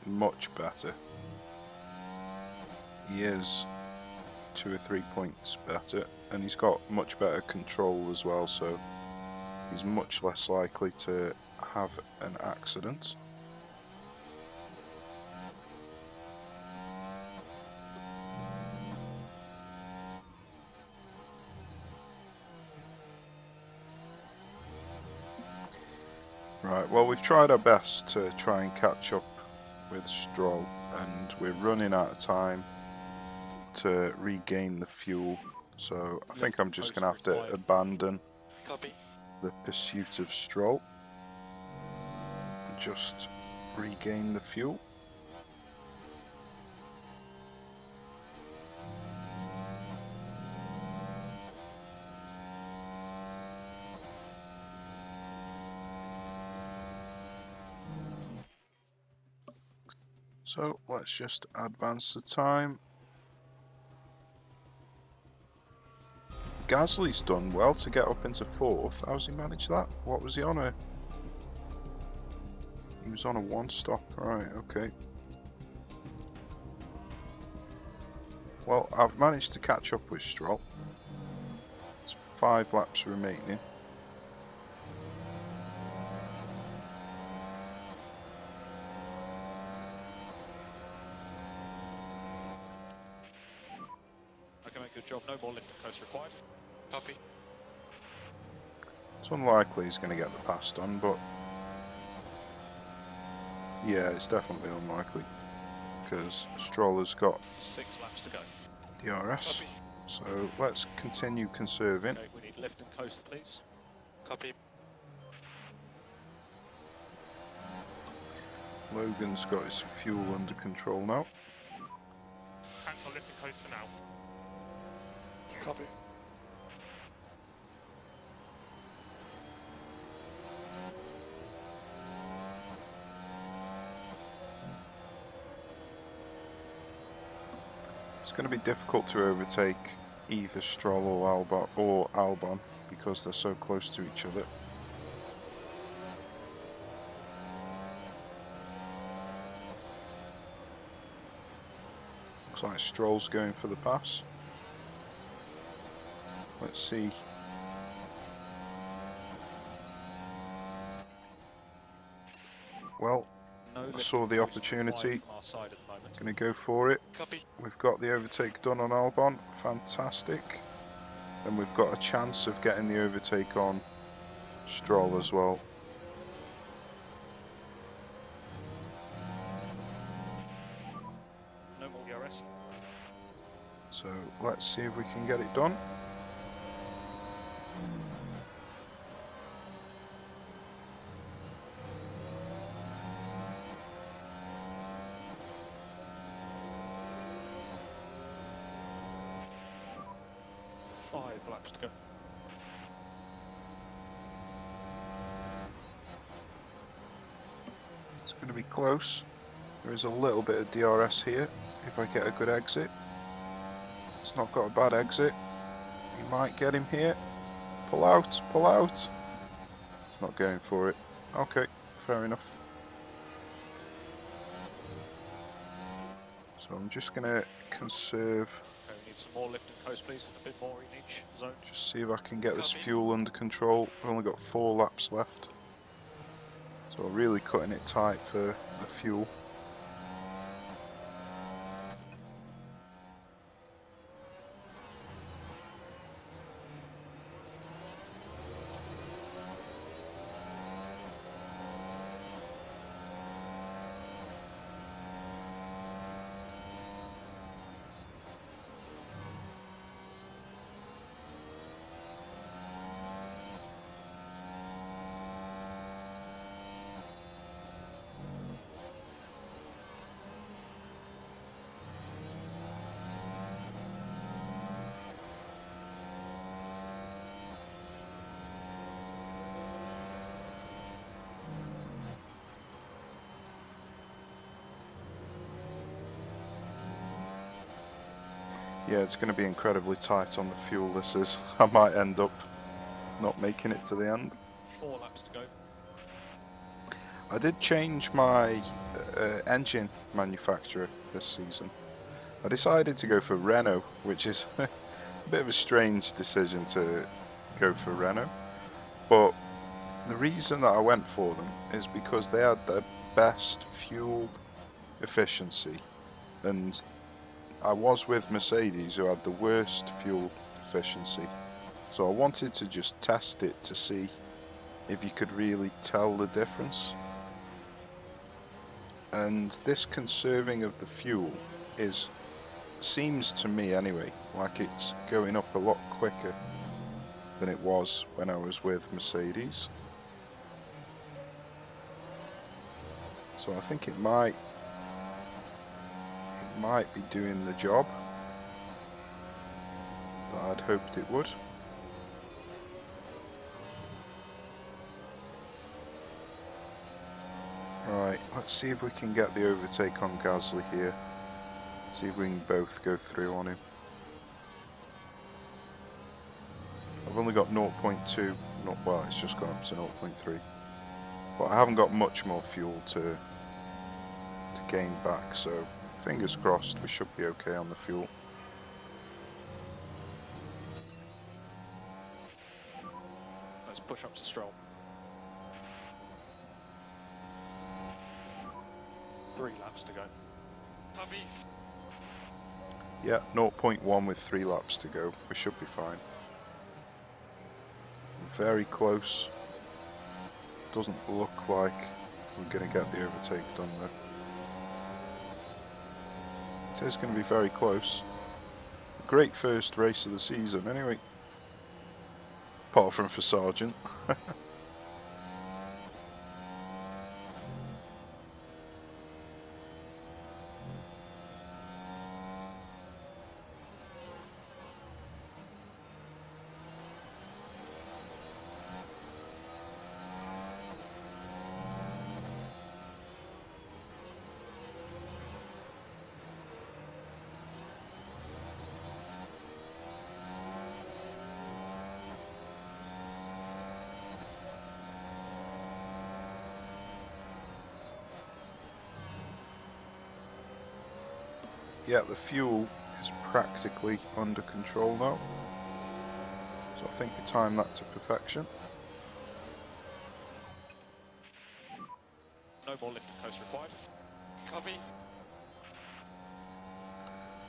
Speaker 1: much better, he is 2 or 3 points better, and he's got much better control as well, so he's much less likely to have an accident. Right, well, we've tried our best to try and catch up with Stroll, and we're running out of time to regain the fuel. So I think I'm just going to have to abandon
Speaker 4: Copy.
Speaker 1: the pursuit of Stroll and just regain the fuel. So let's just advance the time. Gasly's done well to get up into 4th. How's he managed that? What was he on a... He was on a 1-stop, right, okay. Well, I've managed to catch up with Stroll. There's 5 laps remaining.
Speaker 3: Okay, mate, good job. No more lift and coast required.
Speaker 4: Copy.
Speaker 1: It's unlikely he's going to get the pass done, but yeah, it's definitely unlikely because Stroll has got
Speaker 3: 6 laps to go.
Speaker 1: DRS.
Speaker 4: Copy.
Speaker 1: So let's continue conserving.
Speaker 3: Okay, we need lift and coast, please.
Speaker 4: Copy.
Speaker 1: Logan's got his fuel under control now.
Speaker 3: Cancel lift and coast for now.
Speaker 4: Copy.
Speaker 1: It's going to be difficult to overtake either Stroll or Albon because they're so close to each other. Looks like Stroll's going for the pass. Let's see. Well,
Speaker 3: No
Speaker 1: I
Speaker 3: lift
Speaker 1: saw
Speaker 3: and
Speaker 1: the
Speaker 3: coast
Speaker 1: opportunity.
Speaker 3: required from our side at the moment.
Speaker 1: Going to go for it.
Speaker 4: Copy.
Speaker 1: We've got the overtake done on Albon. Fantastic. And we've got a chance of getting the overtake on Stroll as well.
Speaker 3: No more DRS.
Speaker 1: So let's see if we can get it done.
Speaker 3: Five laps to go.
Speaker 1: It's going to be close. There is a little bit of DRS here if I get a good exit. It's not got a bad exit. You might get him here. Pull out, pull out. It's not going for it. Okay, fair enough. So I'm just going to conserve,
Speaker 3: Okay, we need some more lift and coast, please, and a bit more in each zone.
Speaker 1: just see if I can get this
Speaker 4: Copy.
Speaker 1: fuel under control. We've only got 4 laps left. So we're really cutting it tight for the fuel. Yeah, it's going to be incredibly tight on the fuel, this is. I might end up not making it to the end.
Speaker 3: 4 laps to go.
Speaker 1: I did change my engine manufacturer this season. I decided to go for Renault, which is a bit of a strange decision to go for Renault. But the reason that I went for them is because they had the best fuel efficiency, and I was with Mercedes, who had the worst fuel efficiency. So I wanted to just test it to see if you could really tell the difference. And this conserving of the fuel seems to me anyway, like it's going up a lot quicker than it was when I was with Mercedes. So I think it might be doing the job that I'd hoped it would. Right, let's see if we can get the overtake on Gasly here. See if we can both go through on him. I've only got 0.2, well, it's just gone up to 0.3. But I haven't got much more fuel to gain back, so fingers crossed we should be okay on the fuel.
Speaker 3: Let's push up to Stroll. 3 laps to go.
Speaker 4: Copy.
Speaker 1: Yeah, 0.1 with 3 laps to go. We should be fine. Very close. Doesn't look like we're going to get the overtake done though. It is going to be very close. Great first race of the season anyway. Apart from for Sargent. Yeah, the fuel is practically under control now. So I think we timed that to perfection.
Speaker 3: No more lift and coast required.
Speaker 4: Copy.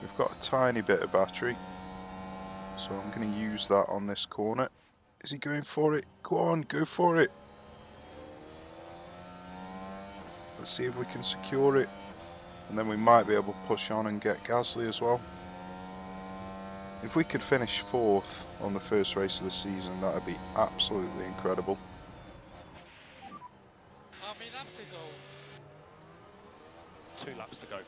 Speaker 1: We've got a tiny bit of battery. So I'm going to use that on this corner. Is he going for it? Go on, go for it. Let's see if we can secure it. And then we might be able to push on and get Gasly as well. If we could finish 4th on the first race of the season, that would be absolutely incredible.
Speaker 4: How many laps to go?
Speaker 3: 2 laps to go.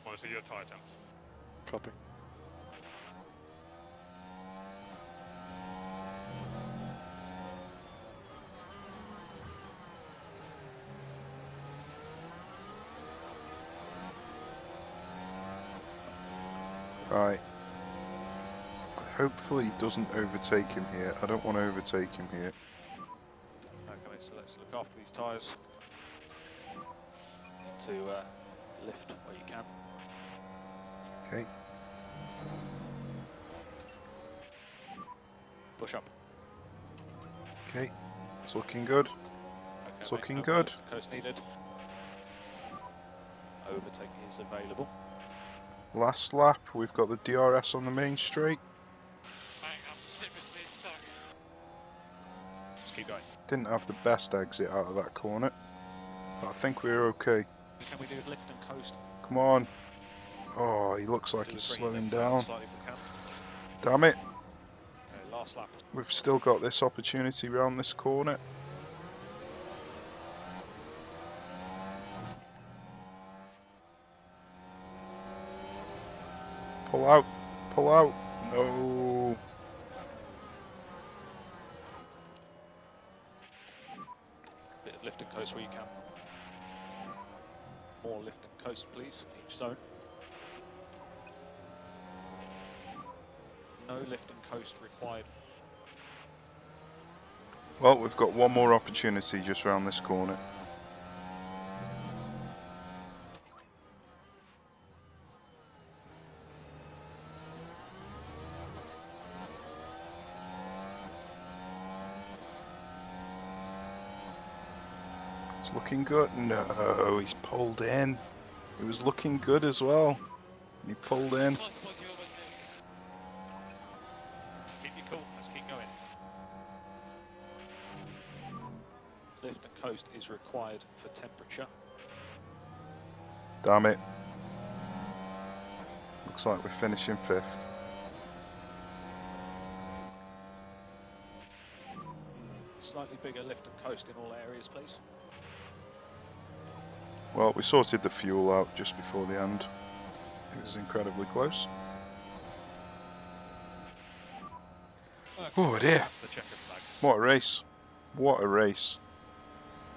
Speaker 3: Want to see your tyre temps?
Speaker 4: Copy.
Speaker 1: Right. Hopefully he doesn't overtake him here. I don't want to overtake him here.
Speaker 3: Okay, so let's look after these tyres. To lift where you can.
Speaker 1: Okay.
Speaker 3: Push up.
Speaker 1: Okay. It's looking good.
Speaker 3: Okay,
Speaker 1: It's
Speaker 3: mate,
Speaker 1: looking
Speaker 3: no
Speaker 1: good.
Speaker 3: Coast needed. Overtaking is available.
Speaker 1: Last lap, we've got the DRS on the main straight.
Speaker 4: Bang, I'm seriously stuck.
Speaker 3: Just keep going.
Speaker 1: Didn't have the best exit out of that corner, but I think we're okay.
Speaker 3: Can we do lift and coast?
Speaker 1: Come on. Oh, he looks like
Speaker 3: Do
Speaker 1: he's
Speaker 3: the bring
Speaker 1: slowing
Speaker 3: it
Speaker 1: down.
Speaker 3: Slightly if we can.
Speaker 1: Damn it.
Speaker 3: Okay, last lap.
Speaker 1: We've still got this opportunity round this corner. Pull out. Pull out. No.
Speaker 3: Bit of lift and coast where you can. More lift and coast, please, in each zone. No lift and coast required.
Speaker 1: Well, we've got one more opportunity just round this corner. It's looking good. No, he's pulled in. It was looking good as well. He pulled in.
Speaker 3: Keep your cool. Let's keep going. Lift and coast is required for temperature.
Speaker 1: Damn it. Looks like we're finishing 5th.
Speaker 3: Slightly bigger lift and coast in all areas, please.
Speaker 1: Well, we sorted the fuel out just before the end. It was incredibly close.
Speaker 3: Okay,
Speaker 1: Oh dear.
Speaker 3: that's the checkered flag.
Speaker 1: What a race. What a race.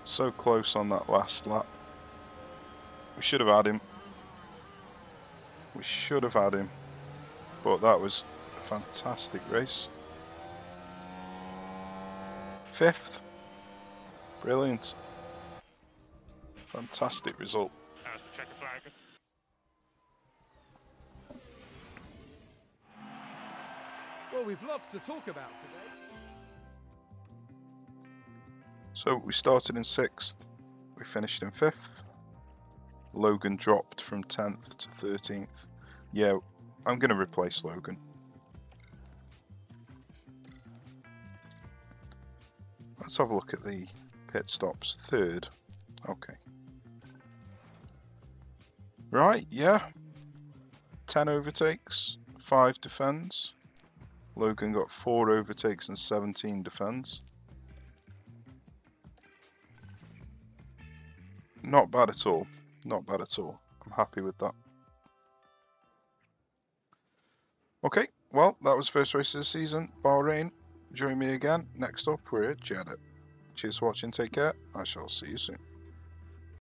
Speaker 1: So close on that last lap. We should have had him. We should have had him. But that was a fantastic race. 5th. Brilliant. Fantastic result.
Speaker 3: That's the checkered flag.
Speaker 2: Well, we've lots to talk about today.
Speaker 1: So we started in 6th. We finished in 5th. Logan dropped from 10th to 13th. Yeah, I'm going to replace Logan. Let's have a look at the pit stops. 3rd. Okay. Right, yeah. 10 overtakes, 5 defends. Logan got 4 overtakes and 17 defends. Not bad at all. Not bad at all. I'm happy with that. Okay, well, that was first race of the season, Bahrain. Join me again. Next up, we're at Jeddah. Cheers for watching, take care. I shall see you soon.